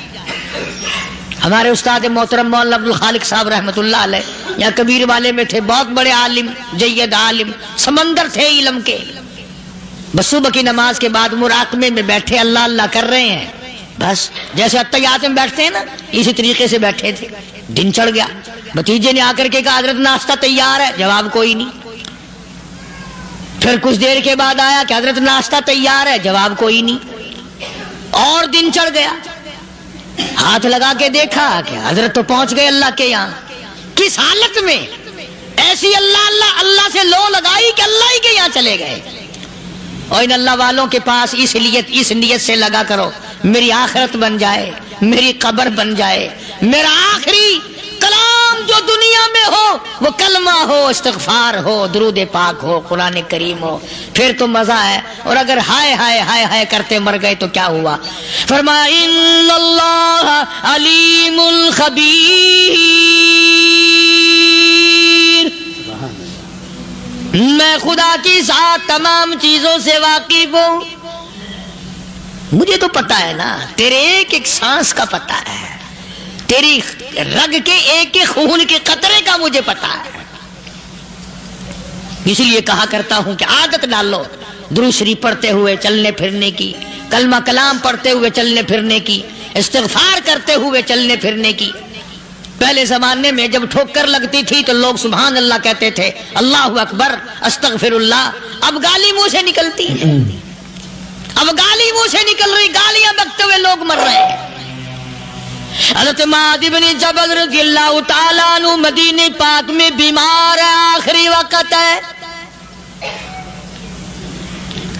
ہمارے استاد محترم مولانا عبد الخالق صاحب رحمۃ اللہ علیہ یا کبیر والے میں تھے، بہت بڑے عالم، جید عالم، سمندر تھے علم کے، بس صبح کی نماز کے بعد مراقبے میں بیٹھے اللہ اللہ کر رہے ہیں، بس جیسے اتحیات میں بیٹھتے ہیں نا اسی طریقے سے بیٹھے تھے۔ دن چڑھ گیا، بھتیجے نے آ کر کے کہا حضرت ناشتہ تیار ہے، جواب کوئی نہیں۔ پھر کچھ دیر کے بعد آیا کہ حضرت ناشتہ تیار ہے، جواب کوئی نہیں۔ اور دن چڑھ گیا، ہاتھ لگا کے دیکھا کہ حضرت تو پہنچ گئے اللہ کے یہاں۔ کس حالت میں؟ ایسی اللہ اللہ اللہ سے لو لگائی کہ اللہ ہی کے یہاں چلے گئے۔ اور ان اللہ والوں کے پاس اس نیت سے لگا کرو میری آخرت بن جائے، میری قبر بن جائے، میرا آخری کلام جو دنیا میں ہو وہ کلمہ ہو، استغفار ہو، درود پاک ہو، قرآن کریم ہو، پھر تو مزہ ہے۔ اور اگر ہائے ہائے ہائے ہائے کرتے مر گئے تو کیا ہوا؟ فرمایا ان اللہ علیم خبیر، میں خدا کی ذات تمام چیزوں سے واقف ہوں. مجھے تو پتا ہے نا، تیرے ایک ایک سانس کا پتا ہے، تیری رگ کے ایک ایک خون کے قطرے کا مجھے پتا ہے. اس لیے کہا کرتا ہوں کہ عادت ڈال لو درود شریف پڑھتے ہوئے چلنے پھرنے کی، کلمہ کلام پڑھتے ہوئے چلنے پھرنے کی، استغفار کرتے ہوئے چلنے پھرنے کی. پہلے زمانے میں جب ٹھوکر لگتی تھی تو لوگ سبحان اللہ کہتے تھے، اللہ اکبر، استغفر اللہ. اب گالی منہ سے نکلتی ہے، اب گالی منہ سے نکل رہی، گالیاں بکتے ہوئے لوگ مر رہے ہیں. حضرت معاذ بن جبل رضی اللہ تعالیٰ عنہ مدینہ پاک میں بیمار ہے، آخری وقت ہے.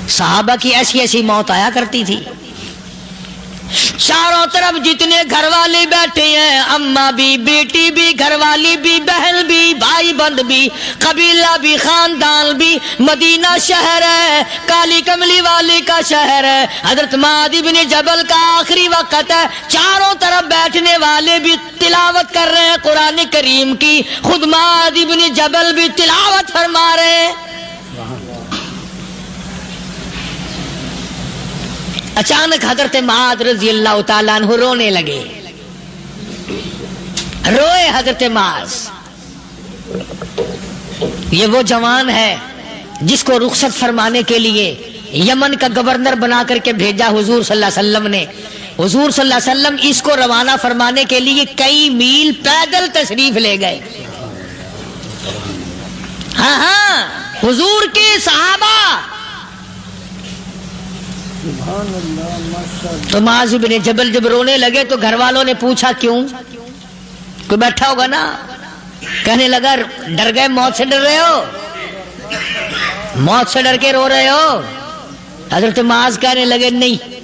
صحابہ کی ایسی ایسی موت آیا کرتی تھی. چاروں طرف جتنے گھر والے بیٹھے ہیں، اماں بھی، بیٹی بھی، گھر والی بھی، بہن بھی، بھائی بند بھی، قبیلہ بھی، خاندان بھی. مدینہ شہر ہے، کالی کملی والے کا شہر ہے. حضرت معاذ بن جبل کا آخری وقت ہے. چاروں طرف بیٹھنے والے بھی تلاوت کر رہے ہیں قرآن کریم کی، خود معاذ بن جبل بھی تلاوت فرما رہے ہیں. اچانک حضرت معاذ رضی اللہ تعالیٰ عنہ رونے لگے. روئے حضرت معاذ. یہ وہ جوان ہے جس کو رخصت فرمانے کے لیے یمن کا گورنر بنا کر کے بھیجا حضور صلی اللہ علیہ وسلم نے. حضور صلی اللہ علیہ وسلم اس کو روانہ فرمانے کے لیے کئی میل پیدل تشریف لے گئے. ہاں حضور کے صحابہ. تو معاذ بن جبل جب رونے لگے تو گھر والوں نے پوچھا کیوں؟ کوئی بیٹھا ہوگا نا. کہنے لگا ڈر گئے، موت سے ڈر رہے ہو، موت سے ڈر کے رو رہے ہو. حضرت معاذ کہنے لگے نہیں،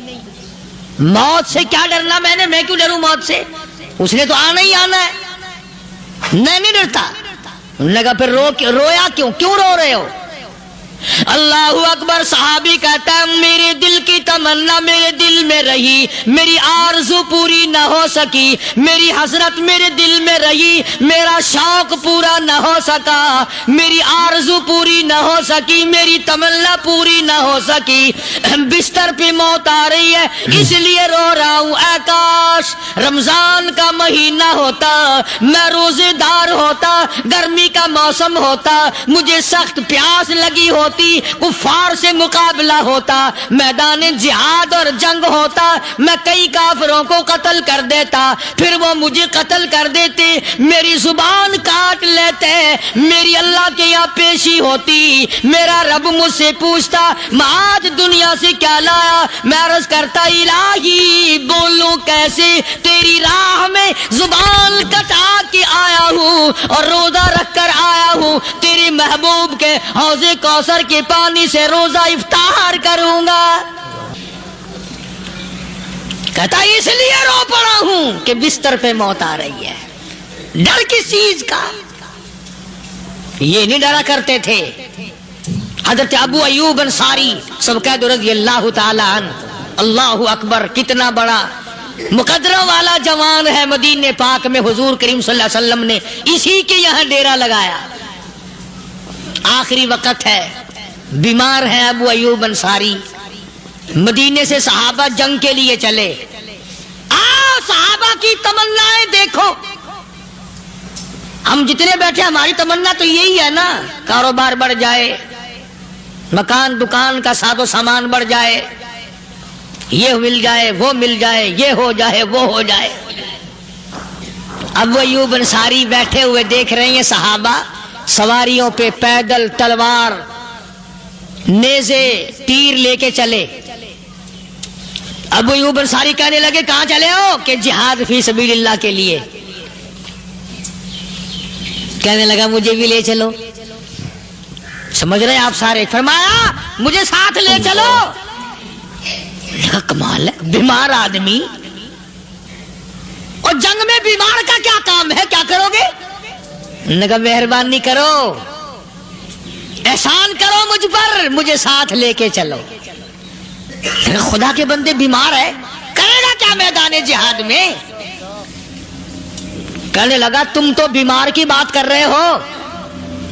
موت سے کیا ڈرنا، میں کیوں ڈروں موت سے، اس نے تو آنا ہی آنا ہے، میں نہیں ڈرتا. انہوں نے کہا پھر رویا کیوں رو رہے ہو؟ اللہ اکبر. صحابی کہتا ہے میرے دل کی تمنا میرے دل میں رہی، میری آرزو پوری نہ ہو سکی، میری حسرت میرے دل میں رہی، میرا شوق پورا نہ ہو سکا، میری آرزو پوری نہ ہو سکی، میری تمنا پوری نہ ہو سکی. بستر پہ موت آ رہی ہے اس لیے رو رہا ہوں. اے کاش رمضان کا مہینہ ہوتا، میں روزے دار ہوتا، گرمی کا موسم ہوتا، مجھے سخت پیاس لگی ہوتی، کفار سے مقابلہ ہوتا، میدان جہاد اور جنگ ہوتا، میں کئی کافروں کو قتل کر دیتا، پھر وہ مجھے قتل کر دیتے، میری زبان کاٹ لیتے، میری اللہ کے یہاں پیشی ہوتی، میرا رب مجھ سے پوچھتا معاذ دنیا سے کیا لایا. میں عرض کرتا الہی بولوں کیسے، تیری راہ میں زبان کٹا کے آیا ہوں اور روزہ رکھ کر آیا ہوں، تیرے محبوب کے حوض کوثر کے پانی سے روزہ افطار کروں گا. کہتا اس لیے رو پڑا ہوں کہ بستر پہ موت آ رہی ہے. ڈر کس چیز کا؟ یہ نہیں ڈرا کرتے تھے. حضرت ابو ایوب انصاری سب قید رضی اللہ تعالی عنہ. اللہ اکبر، کتنا بڑا مقدرہ والا جوان ہے. مدینہ پاک میں حضور کریم صلی اللہ علیہ وسلم نے اسی کے یہاں ڈیرا لگایا. آخری وقت ہے، بیمار ہے ابو ایوب انصاری. مدینے سے صحابہ جنگ کے لیے چلے. صحابہ کی تمنائیں دیکھو. ہم جتنے بیٹھے ہماری تمنا تو یہی ہے نا، کاروبار بڑھ جائے، مکان دکان کا ساز و سامان بڑھ جائے، یہ مل جائے وہ مل جائے، یہ ہو جائے وہ ہو جائے. ابو ایوب انصاری بیٹھے ہوئے دیکھ رہے ہیں صحابہ سواریوں پہ پیدل تلوار نیزے تیر لے کے چلے. ابو ایوب انصاری کہنے لگے کہاں چلے ہو؟ کہ جہاد فی سبیل اللہ کے لیے. کہنے لگا مجھے بھی لے چلو. سمجھ رہے آپ سارے؟ فرمایا مجھے ساتھ لے چلو. کمال ہے، بیمار آدمی اور جنگ میں بیمار کا کیا کام ہے، کیا کرو گے؟ نے کہا مہربانی کرو، احسان کرو مجھ پر، مجھے ساتھ لے کے چلو. خدا کے بندے بیمار ہے، کرے گا کیا میدان جہاد میں؟ کہنے لگا تم تو بیمار کی بات کر رہے ہو،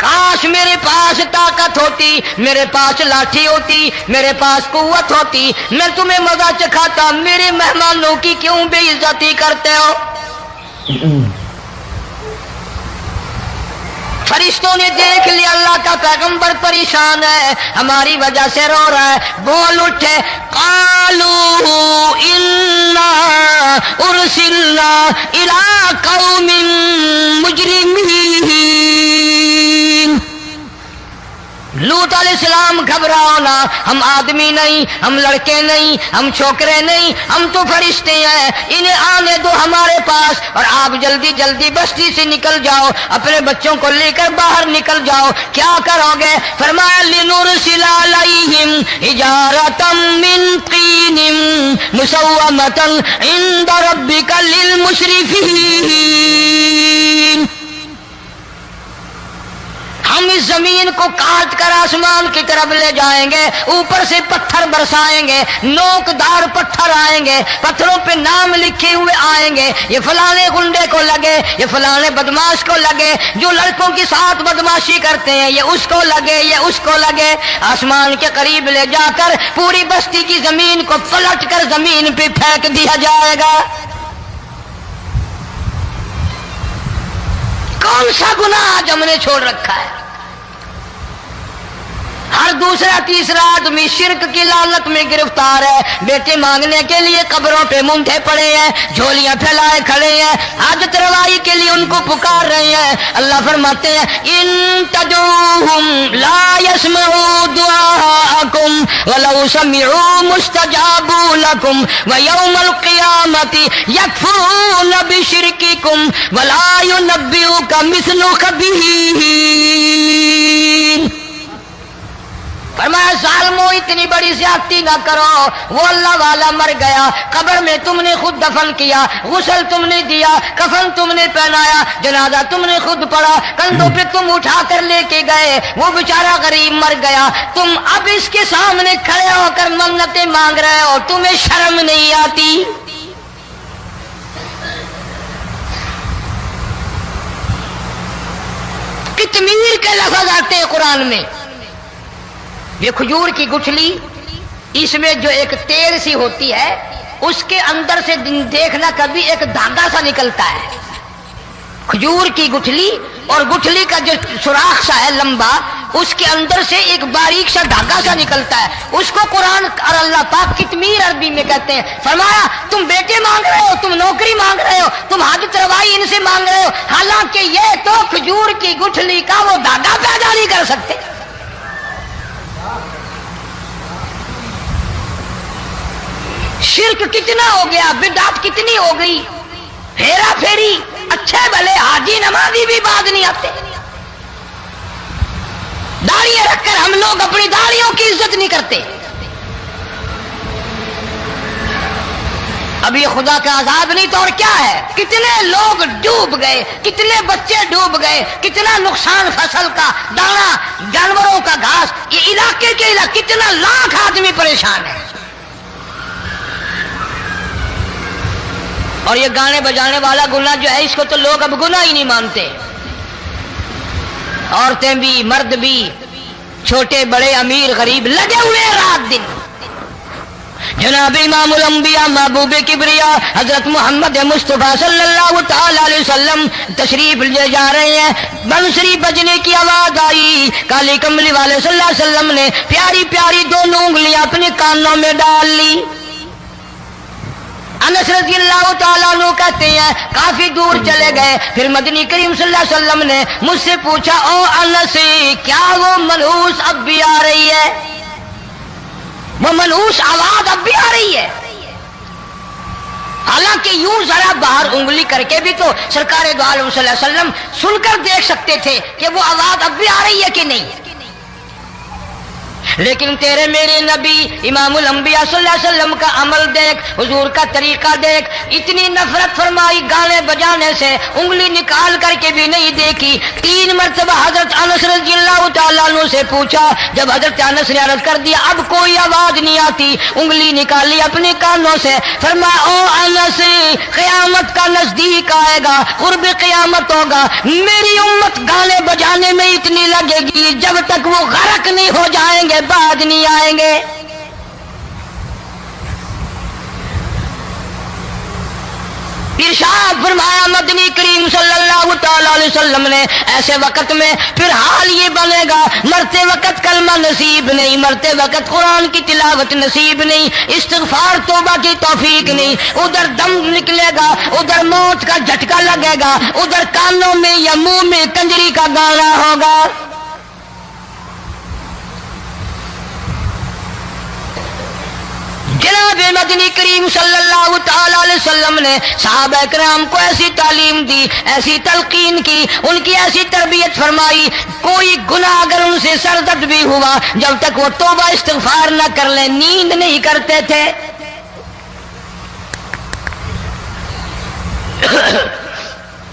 کاش میرے پاس طاقت ہوتی، میرے پاس لاٹھی ہوتی، میرے پاس قوت ہوتی، میں تمہیں مزہ چکھاتا، میرے مہمانوں کی کیوں بے عزتی کرتے ہو؟ فرشتوں نے دیکھ لیا اللہ کا پیغمبر پریشان ہے، ہماری وجہ سے رو رہا ہے، بول اٹھے، قالوا انا ارسلنا الى قوم مجرمین۔ لوط علیہ السلام گھبراؤ نہ، ہم آدمی نہیں، ہم لڑکے نہیں، ہم چھوکرے نہیں، ہم تو فرشتے ہیں، انہیں آنے دو ہمارے پاس، اور آپ جلدی جلدی بستی سے نکل جاؤ، اپنے بچوں کو لے کر باہر نکل جاؤ۔ کیا کرو گے؟ فرمایا لنرسل علیہم حجارۃ من طین مسومۃ عند ربک للمسرفین۔ ہم اس زمین کو کاٹ کر آسمان کی طرف لے جائیں گے، اوپر سے پتھر برسائیں گے، نوکدار پتھر آئیں گے، پتھروں پہ نام لکھے ہوئے آئیں گے، یہ فلانے گنڈے کو لگے، یہ فلانے بدماش کو لگے، جو لڑکوں کے ساتھ بدماشی کرتے ہیں یہ اس کو لگے، یہ اس کو لگے۔ آسمان کے قریب لے جا کر پوری بستی کی زمین کو پلٹ کر زمین پہ پھینک دیا جائے گا۔ کون سا گناہ آج ہم نے چھوڑ رکھا ہے؟ ہر دوسرا تیسرا آدمی شرک کی لعنت میں گرفتار ہے، بیٹے مانگنے کے لیے قبروں پہ مونڈے پڑے ہیں، جھولیاں پھیلائے کھڑے ہیں، حاجت روائی کے لیے ان کو پکار رہے ہیں۔ اللہ فرماتے ہیں ان تدعوہم لا يسمعوا دعاءکم ولو سمعوا مستجابوا لکم ویوم القیامت یکفرون بشرککم ولا ینبئک مثل خبیر۔ فرمایا ظالموں اتنی بڑی زیادتی نہ کرو، وہ اللہ والا مر گیا، قبر میں تم نے خود دفن کیا، غسل تم نے دیا، کفن تم نے پہنایا، جنازہ تم نے خود پڑھا، کندھوں پہ تم اٹھا کر لے کے گئے، وہ بیچارہ غریب مر گیا، تم اب اس کے سامنے کھڑے ہو کر منتیں مانگ رہے ہو، تمہیں شرم نہیں آتی؟ کتمیر کے لفظ آتے ہیں قرآن میں۔ یہ کھجور کی گٹھلی، اس میں جو ایک تیل سی ہوتی ہے، اس کے اندر سے دیکھنا کبھی ایک دھاگا سا نکلتا ہے۔ کھجور کی گٹھلی، اور گٹھلی کا جو سوراخ سا ہے لمبا، اس کے اندر سے ایک باریک سا دھاگا سا نکلتا ہے، اس کو قرآن اور اللہ پاک کتمیر عربی میں کہتے ہیں۔ فرمایا تم بیٹے مانگ رہے ہو، تم نوکری مانگ رہے ہو، تم حاجت روائی ان سے مانگ رہے ہو، حالانکہ یہ تو کھجور کی گٹھلی کا وہ دھاگا پیدا نہیں کر سکتے۔ شرک کتنا ہو گیا، بدعت کتنی ہو گئی، ہیرا پھیری، اچھے بھلے حاجی نمازی بھی باز نہیں آتے۔ داڑیاں رکھ کر ہم لوگ اپنی داڑیوں کی عزت نہیں کرتے۔ اب یہ خدا کا عذاب نہیں تو اور کیا ہے؟ کتنے لوگ ڈوب گئے، کتنے بچے ڈوب گئے، کتنا نقصان فصل کا، دانا، جانوروں کا گھاس، یہ علاقے کے علاقے کتنا لاکھ آدمی پریشان ہے۔ اور یہ گانے بجانے والا گناہ جو ہے، اس کو تو لوگ اب گناہ ہی نہیں مانتے۔ عورتیں بھی، مرد بھی، چھوٹے بڑے، امیر غریب، لگے ہوئے رات دن۔ جناب امام الانبیاء محبوب کبریا حضرت محمد مصطفیٰ صلی اللہ تعالی علیہ وسلم تشریف لے جا رہے ہیں، بنسری بجنے کی آواز آئی، کالی کملی والے صلی اللہ علیہ وسلم نے پیاری پیاری دونوں انگلیاں اپنے کانوں میں ڈال لی۔ انس رضی اللہ تعالیٰ عنہ کہتے ہیں کافی دور چلے گئے، پھر مدنی کریم صلی اللہ علیہ وسلم نے مجھ سے پوچھا، او انس کیا وہ منحوس اب بھی آ رہی ہے؟ وہ منحوس آواز اب بھی آ رہی ہے؟ حالانکہ یوں ذرا باہر انگلی کر کے بھی تو سرکار دو عالم صلی اللہ علیہ وسلم سن کر دیکھ سکتے تھے کہ وہ آواز اب بھی آ رہی ہے کہ نہیں۔ لیکن تیرے میرے نبی امام الانبیاء صلی اللہ علیہ وسلم کا عمل دیکھ، حضور کا طریقہ دیکھ، اتنی نفرت فرمائی گانے بجانے سے، انگلی نکال کر کے بھی نہیں دیکھی۔ 3 مرتبہ حضرت انس رضی اللہ تعالیٰ عنہ سے پوچھا، جب حضرت انس نے عرض کر دیا اب کوئی آواز نہیں آتی، انگلی نکالی اپنے کانوں سے، فرمایا او انس، قیامت کا نزدیک آئے گا، قرب قیامت ہوگا، میری امت گانے بجانے میں اتنی لگے گی جب تک وہ غرق نہیں ہو جائیں گے بعد نہیں آئیں گے۔ ارشاد فرمایا مدنی کریم صلی اللہ تعالی علیہ وسلم نے ایسے وقت میں پھر حال یہ بنے گا، مرتے وقت کلمہ نصیب نہیں، مرتے وقت قرآن کی تلاوت نصیب نہیں، استغفار توبہ کی توفیق نہیں، ادھر دم نکلے گا، ادھر موت کا جھٹکا لگے گا، ادھر کانوں میں یا منہ میں کنجری کا گانا ہوگا۔ جناب مدنی کریم صلی اللہ تعالی علیہ وسلم نے صحابہ کرام کو ایسی تعلیم دی، ایسی تلقین کی، ان کی ایسی تربیت فرمائی، کوئی گناہ اگر ان سے سرزد بھی ہوا جب تک وہ توبہ استغفار نہ کر لیں نیند نہیں کرتے تھے۔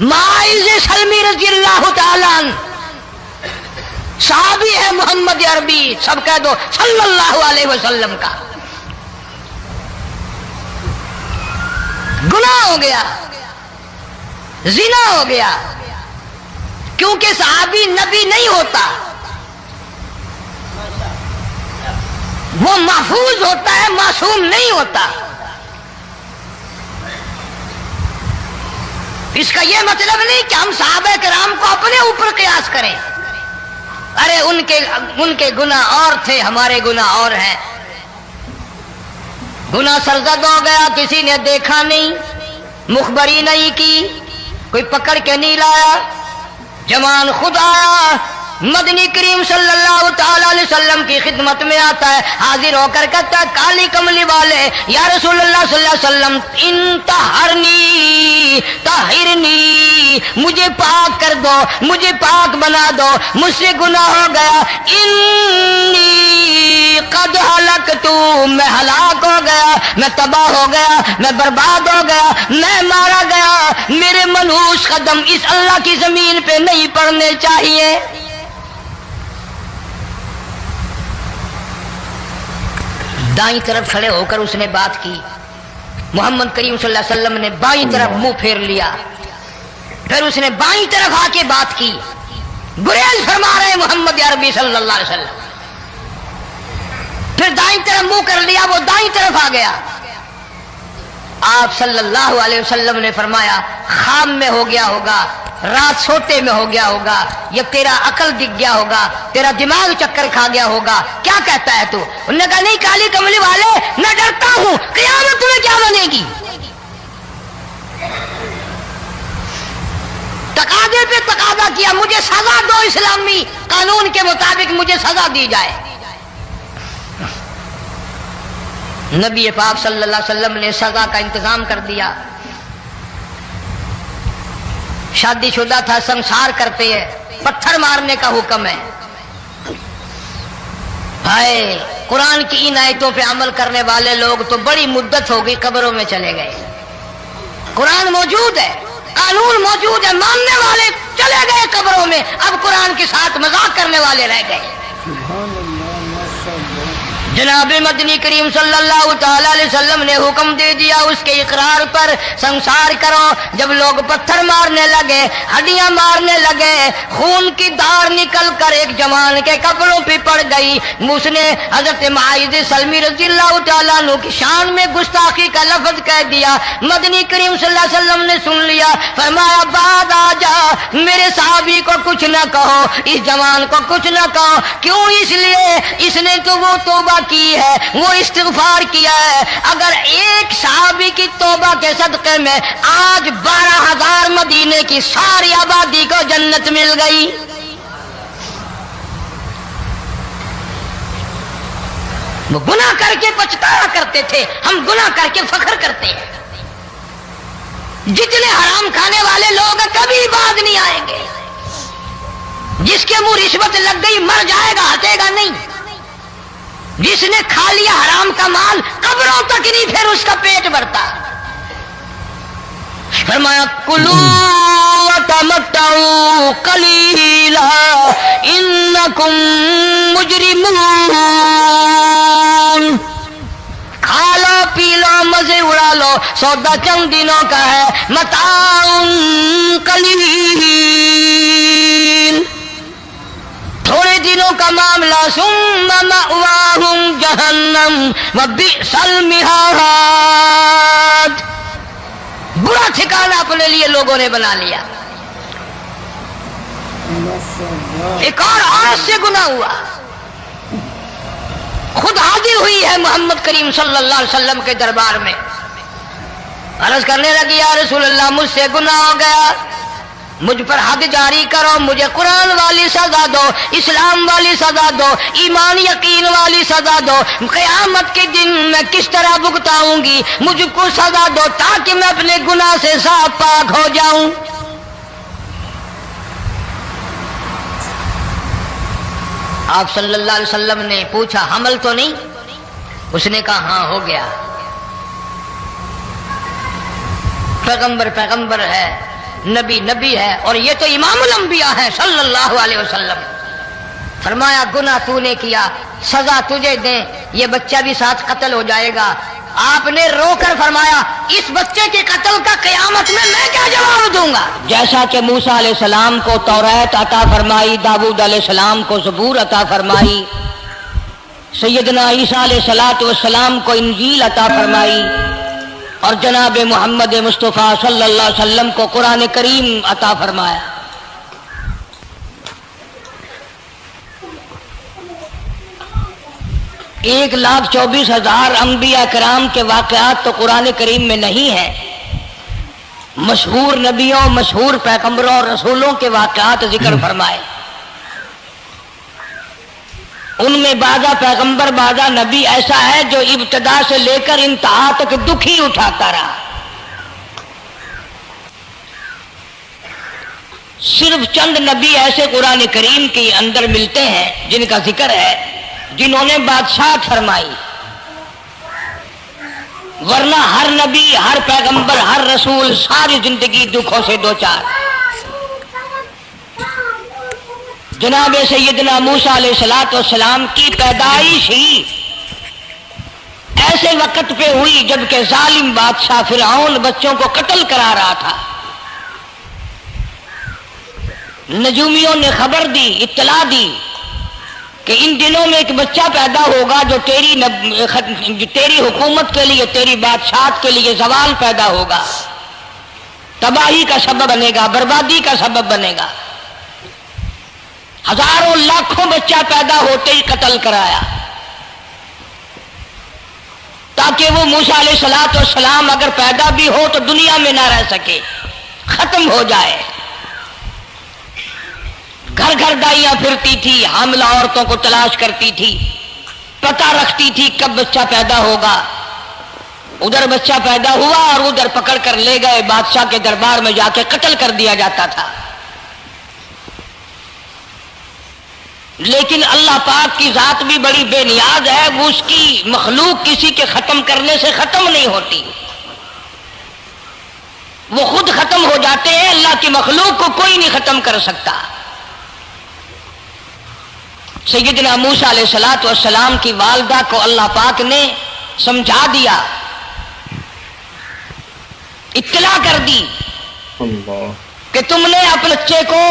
معاذ سلمی رضی اللہ تعالیٰ عنہ صحابی ہے محمد عربی، سب کہہ دو صلی اللہ علیہ وسلم کا، گناہ ہو گیا، زنا ہو گیا، کیونکہ صحابی نبی نہیں ہوتا، وہ محفوظ ہوتا ہے، معصوم نہیں ہوتا۔ اس کا یہ مطلب نہیں کہ ہم صحابہ کرام کو اپنے اوپر قیاس کریں، ارے ان کے گناہ اور تھے، ہمارے گناہ اور ہیں۔ گناہ سرزد ہو گیا، کسی نے دیکھا نہیں، مخبری نہیں کی، کوئی پکڑ کے نہیں لایا، جوان خود آیا، مدنی کریم صلی اللہ تعالی علیہ وسلم کی خدمت میں آتا ہے، حاضر ہو کر کہتا ہے کالی کملی والے یا رسول اللہ صلی اللہ علیہ وسلم انتہرنی طہرنی، مجھے پاک کر دو، مجھے پاک بنا دو، مجھ سے گناہ ہو گیا، انی قد ہلکت، میں ہلاک ہو گیا، میں تباہ ہو گیا، میں برباد ہو گیا، میں مارا گیا، میرے منحوس قدم اس اللہ کی زمین پہ نہیں پڑنے چاہیے۔ دائیں طرف کھڑے ہو کر اس نے بات کی، محمد کریم صلی اللہ علیہ وسلم نے بائیں طرف منہ پھیر لیا، پھر اس نے بائیں طرف آ کے بات کی، گریز فرما رہے محمد عربی صلی اللہ علیہ وسلم، پھر دائیں طرف منہ کر لیا، وہ دائیں طرف آ گیا۔ آپ صلی اللہ علیہ وسلم نے فرمایا خام میں ہو گیا ہوگا، رات سوتے میں ہو گیا ہوگا، یا تیرا عقل دکھ گیا ہوگا، تیرا دماغ چکر کھا گیا ہوگا، کیا کہتا ہے تو؟ انہوں نے کہا نہیں کالی کملی والے، میں ڈرتا ہوں قیامت میں کیا بنے گی، تقاضے پہ تقاضا کیا، مجھے سزا دو، اسلامی قانون کے مطابق مجھے سزا دی جائے۔ نبی پاک صلی اللہ علیہ وسلم نے سزا کا انتظام کر دیا۔ شادی شدہ تھا، سنسار کرتے ہیں، پتھر مارنے کا حکم ہے۔ ہائے قرآن کی ان آیتوں پہ عمل کرنے والے لوگ تو بڑی مدت ہو گئی قبروں میں چلے گئے۔ قرآن موجود ہے، قانون موجود ہے، ماننے والے چلے گئے قبروں میں، اب قرآن کے ساتھ مذاق کرنے والے رہ گئے۔ جناب مدنی کریم صلی اللہ تعالی علیہ وسلم نے حکم دے دیا اس کے اقرار پر سنسار کرو۔ جب لوگ پتھر مارنے لگے، ہڈیاں مارنے لگے، خون کی دھار نکل کر ایک جوان کے کپڑوں پہ پڑ گئی، اس نے حضرت معاذ سلمی رضی اللہ تعالیٰ عنہ کی شان میں گستاخی کا لفظ کہہ دیا۔ مدنی کریم صلی اللہ علیہ وسلم نے سن لیا، فرمایا بعد آ جا، میرے صحابی کو کچھ نہ کہو، اس جوان کو کچھ نہ کہو۔ کیوں؟ اس لیے اس نے تو وہ توبہ کی ہے، وہ استغفار کیا ہے۔ اگر ایک صحابی کی توبہ کے صدقے میں آج 12,000 مدینے کی ساری آبادی کو جنت مل گئی۔ وہ گناہ کر کے پچھتایا کرتے تھے، ہم گناہ کر کے فخر کرتے ہیں۔ جتنے حرام کھانے والے لوگ کبھی بعد نہیں آئیں گے۔ جس کے منہ رشوت لگ گئی مر جائے گا، ہٹے گا نہیں۔ جس نے کھا لیا حرام کا مال قبروں تک نہیں پھر اس کا پیٹ بھرتا. فرمایا کلو وتمتعوا قلیلا انکم مجرمون. کھا لو پی لو مزے اڑا لو، سودا چند دنوں کا ہے، متاع قلیل، تھوڑے دنوں کا معاملہ. ثم مأواہم جہنم وبئس المہاد. برا ٹھکانہ اپنے لیے لوگوں نے بنا لیا. ایک اور عورت سے گناہ ہوا، خود حاضر ہوئی ہے محمد کریم صلی اللہ علیہ وسلم کے دربار میں، عرض کرنے لگی یا رسول اللہ مجھ سے گناہ ہو گیا، مجھ پر حد جاری کرو، مجھے قرآن والی سزا دو، اسلام والی سزا دو، ایمان یقین والی سزا دو. قیامت کے دن میں کس طرح بھگتاؤں گی، مجھ کو سزا دو تاکہ میں اپنے گناہ سے صاف پاک ہو جاؤں. آپ صلی اللہ علیہ وسلم نے پوچھا حمل تو نہیں؟ اس نے کہا ہاں ہو گیا. پیغمبر ہے، نبی ہے، اور یہ تو امام الانبیاء ہے صلی اللہ علیہ وسلم. فرمایا گناہ تو نے کیا، سزا تجھے دیں، یہ بچہ بھی ساتھ قتل ہو جائے گا. آپ نے رو کر فرمایا اس بچے کے قتل کا قیامت میں کیا جواب دوں گا؟ جیسا کہ موسیٰ علیہ السلام کو توریت عطا فرمائی، داؤد علیہ السلام کو زبور عطا فرمائی، سیدنا عیسیٰ علیہ السلام کو انجیل عطا فرمائی، اور جناب محمد مصطفیٰ صلی اللہ علیہ وسلم کو قرآن کریم عطا فرمایا. 1,24,000 انبیاء کرام کے واقعات تو قرآن کریم میں نہیں ہیں. مشہور نبیوں، مشہور پیغمبروں اور رسولوں کے واقعات ذکر فرمائے. ان میں بعضا پیغمبر، بعضا نبی ایسا ہے جو ابتدا سے لے کر انتہا تک دکھ ہی اٹھاتا رہا. صرف چند نبی ایسے قرآن کریم کے اندر ملتے ہیں جن کا ذکر ہے، جنہوں نے بادشاہت فرمائی، ورنہ ہر نبی، ہر پیغمبر، ہر رسول ساری زندگی دکھوں سے دوچار. جناب سیدنا موسیٰ علیہ السلام کی پیدائش ہی ایسے وقت پہ ہوئی جبکہ ظالم بادشاہ فرعون بچوں کو قتل کرا رہا تھا. نجومیوں نے خبر دی، اطلاع دی کہ ان دنوں میں ایک بچہ پیدا ہوگا جو تیری حکومت کے لیے، تیری بادشاہت کے لیے زوال پیدا ہوگا، تباہی کا سبب بنے گا، بربادی کا سبب بنے گا. ہزاروں لاکھوں بچہ پیدا ہوتے ہی قتل کرایا تاکہ وہ موسیٰ علیہ السلام اگر پیدا بھی ہو تو دنیا میں نہ رہ سکے، ختم ہو جائے. گھر گھر دائیاں پھرتی تھی، حاملہ عورتوں کو تلاش کرتی تھی، پتہ رکھتی تھی کب بچہ پیدا ہوگا. ادھر بچہ پیدا ہوا اور ادھر پکڑ کر لے گئے، بادشاہ کے دربار میں جا کے قتل کر دیا جاتا تھا. لیکن اللہ پاک کی ذات بھی بڑی بے نیاز ہے، وہ اس کی مخلوق کسی کے ختم کرنے سے ختم نہیں ہوتی، وہ خود ختم ہو جاتے ہیں. اللہ کی مخلوق کو کوئی نہیں ختم کر سکتا. سیدنا موسیٰ علیہ السلام کی والدہ کو اللہ پاک نے سمجھا دیا، اطلاع کر دی کہ تم نے اپنے بچے کو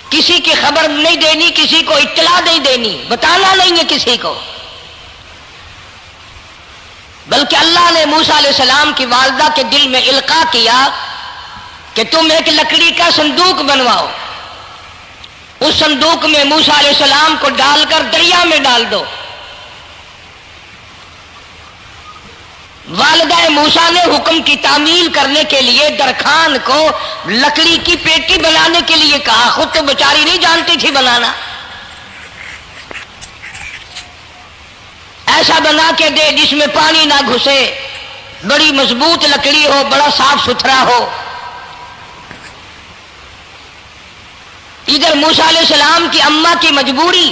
کسی کی خبر نہیں دینی، کسی کو اطلاع نہیں دینی، بتانا نہیں ہے کسی کو. بلکہ اللہ نے موسیٰ علیہ السلام کی والدہ کے دل میں القاء کیا کہ تم ایک لکڑی کا صندوق بنواؤ، اس صندوق میں موسیٰ علیہ السلام کو ڈال کر دریا میں ڈال دو. والدہ موسیٰ نے حکم کی تعمیل کرنے کے لیے درخان کو لکڑی کی پیٹی بنانے کے لیے کہا. خود تو بیچاری نہیں جانتی تھی بنانا. ایسا بنا کے دے جس میں پانی نہ گھسے، بڑی مضبوط لکڑی ہو، بڑا صاف ستھرا ہو. ادھر موسیٰ علیہ السلام کی اماں کی مجبوری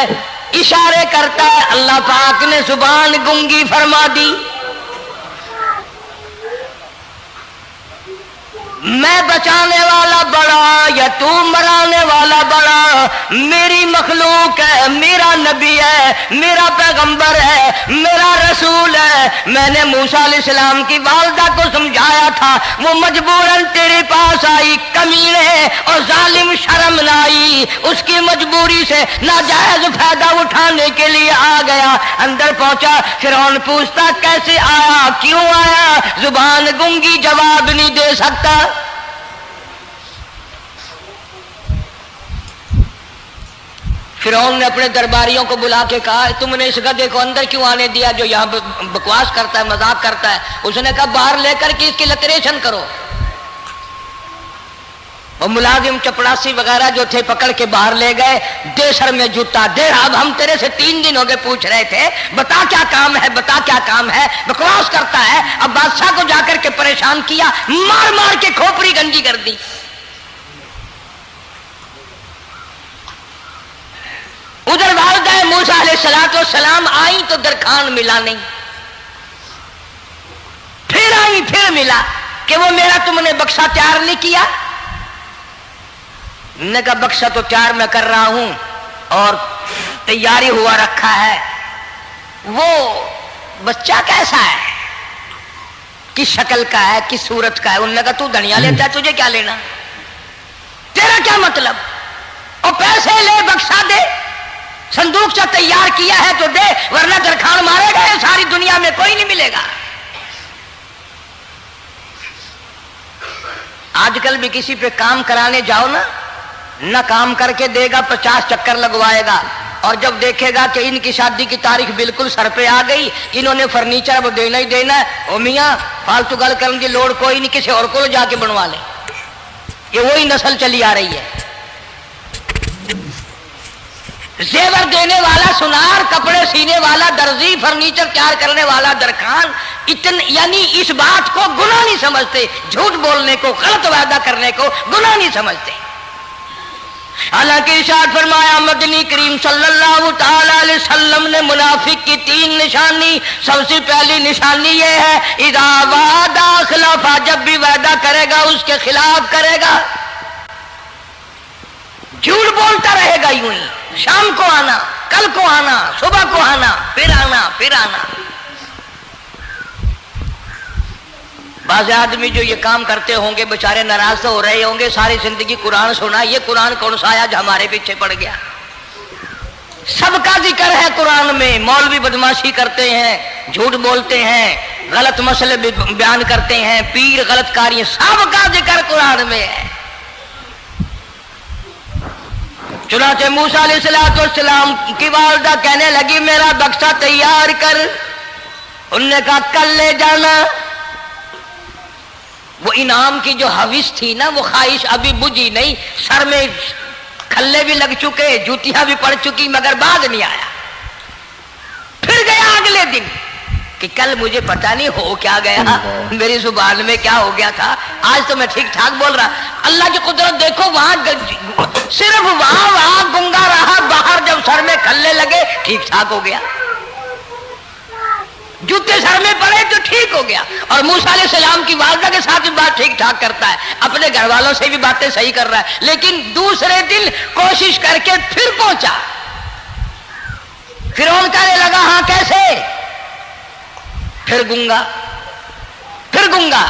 ہے، اشارے کرتا ہے، اللہ پاک نے زبان گنگی فرما دی۔ میں بچانے والا بڑا یا تو مرانے والا بڑا؟ میری مخلوق ہے، میرا نبی ہے، میرا پیغمبر ہے، میرا رسول ہے۔ میں نے موسیٰ علیہ السلام کی والدہ کو سمجھایا تھا، وہ مجبوراً تیرے پاس آئی، کمینے اور ظالم شرم نہ آئی، اس کی مجبوری سے ناجائز فائدہ اٹھانے کے لیے آ گیا۔ اندر پہنچا، فرعون پوچھتا کیسے آیا، کیوں آیا؟ زبان گنگی جواب نہیں دے سکتا۔ فرعون نے اپنے درباریوں کو بلا کے کہا تم نے اس گدھے کو اندر کیوں آنے دیا جو یہاں بکواس کرتا ہے، مذاق کرتا ہے؟ اس نے کہا باہر لے کر کے اس کی لتریشن کرو۔ اور ملازم چپڑاسی وغیرہ جو تھے پکڑ کے باہر لے گئے، دے سر میں جوتا، دے اب ہم تیرے سے 3 دن ہو گئے پوچھ رہے تھے، بتا کیا کام ہے، بتا کیا کام ہے، بکواس کرتا ہے۔ اب بادشاہ کو جا کر کے پریشان کیا، مار مار کے کھوپڑی گنجی کر دی۔ ادھر والدہ موسیٰ علیہ السلام آئی تو درخان ملا نہیں، پھر آئی پھر ملا کہ وہ میرا تم نے بکسا تیار نہیں کیا۔ نے کہا بکسا تو تیار میں کر رہا ہوں اور تیاری ہوا رکھا ہے، وہ بچہ کیسا ہے، کس شکل کا ہے، کس صورت کا ہے؟ انہوں نے کہا تو دنیا لیتا ہے، تجھے کیا لینا، تیرا کیا مطلب، اور پیسے لے بکسا دے، صندوق سے تیار کیا ہے تو دے، ورنہ درخان مارے گا، ساری دنیا میں کوئی نہیں ملے گا۔ آج کل بھی کسی پہ کام کرانے جاؤ نا، نہ کام کر کے دے گا، 50 چکر لگوائے گا، اور جب دیکھے گا کہ ان کی شادی کی تاریخ بالکل سر پہ آ گئی، انہوں نے فرنیچر اب دینا ہی دینا ہے، او میاں فالتو گل کرنے کی لوڑ کوئی نہیں، کسی اور کو جا کے بنوا لے۔ یہ وہی نسل چلی آ رہی ہے، زیور دینے والا سنار، کپڑے سینے والا درزی، فرنیچر تیار کرنے والا درخان، یعنی اس بات کو گناہ نہیں سمجھتے، جھوٹ بولنے کو، غلط وعدہ کرنے کو گناہ نہیں سمجھتے۔ حالانکہ ارشاد فرمایا مدنی کریم صلی اللہ تعالی علیہ وسلم نے منافق کی 3 نشانی، سب سے پہلی نشانی یہ ہے اذا وعد اخلف، جب بھی وعدہ کرے گا اس کے خلاف کرے گا، جھوٹ بولتا رہے گا، یوں ہی شام کو آنا، کل کو آنا، صبح کو آنا، پھر آنا، پھر آنا۔ بعض آدمی جو یہ کام کرتے ہوں گے بیچارے ناراض ہو رہے ہوں گے، ساری زندگی قرآن سنا، یہ قرآن کون سا آیا جو ہمارے پیچھے پڑ گیا؟ سب کا ذکر ہے قرآن میں، مولوی بدماشی کرتے ہیں، جھوٹ بولتے ہیں، غلط مسئلے بیان کرتے ہیں، پیر غلط کاری، سب کا ذکر قرآن میں ہے۔ چنانچہ موسیٰ علیہ السلام کی والدہ کہنے لگی میرا بکسا تیار کر، انہوں نے کہا کل لے جانا۔ وہ انعام کی جو حوث تھی نا، وہ خواہش ابھی بجھی نہیں، سر میں کھلے بھی لگ چکے، جوتیاں بھی پڑ چکی، مگر بعد نہیں آیا۔ پھر گیا اگلے دن کہ کل مجھے پتہ نہیں ہو کیا گیا، میری زبان میں کیا ہو گیا تھا، آج تو میں ٹھیک ٹھاک بول رہا۔ اللہ کی قدرت دیکھو، وہاں صرف وہاں گنگا رہا، باہر جب سر میں کھلے لگے ٹھیک ٹھاک ہو گیا، جوتے سر میں پڑے تو ٹھیک ہو گیا۔ اور موسیٰ علیہ السلام کی والدہ کے ساتھ بھی بات ٹھیک ٹھاک کرتا ہے، اپنے گھر والوں سے بھی باتیں صحیح کر رہا ہے، لیکن دوسرے دن کوشش کر کے پھر پہنچا۔ فرعون کہنے لگا ہاں کیسے؟ پھر گنگا، پھر گنگا۔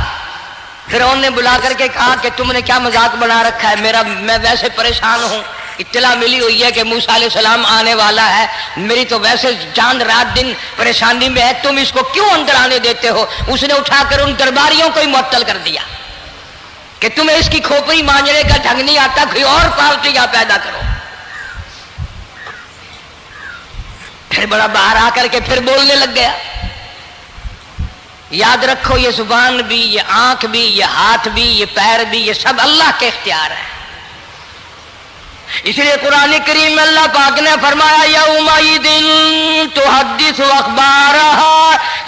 فرعون نے بلا کر کے کہا کہ تم نے کیا مذاق بنا رکھا ہے، میں ویسے پریشان ہوں، اطلاع ملی ہوئی ہے کہ موسیٰ علیہ السلام آنے والا ہے، میری تو ویسے جان رات دن پریشانی میں ہے، تم اس کو کیوں اندر آنے دیتے ہو؟ اس نے اٹھا کر ان درباریوں کو ہی معطل کر دیا کہ تمہیں اس کی کھوپڑی مانجنے کا ڈھنگ نہیں آتا، کوئی اور پارٹیاں پیدا کرو۔ پھر بڑا باہر آ کر کے پھر بولنے لگ گیا۔ یاد رکھو یہ زبان بھی، یہ آنکھ بھی، یہ ہاتھ بھی، یہ پیر بھی، یہ سب اللہ کے اختیار ہے۔ اس لیے قرآن کریم میں اللہ پاک نے فرمایا یومئذ تحدث اخبارها،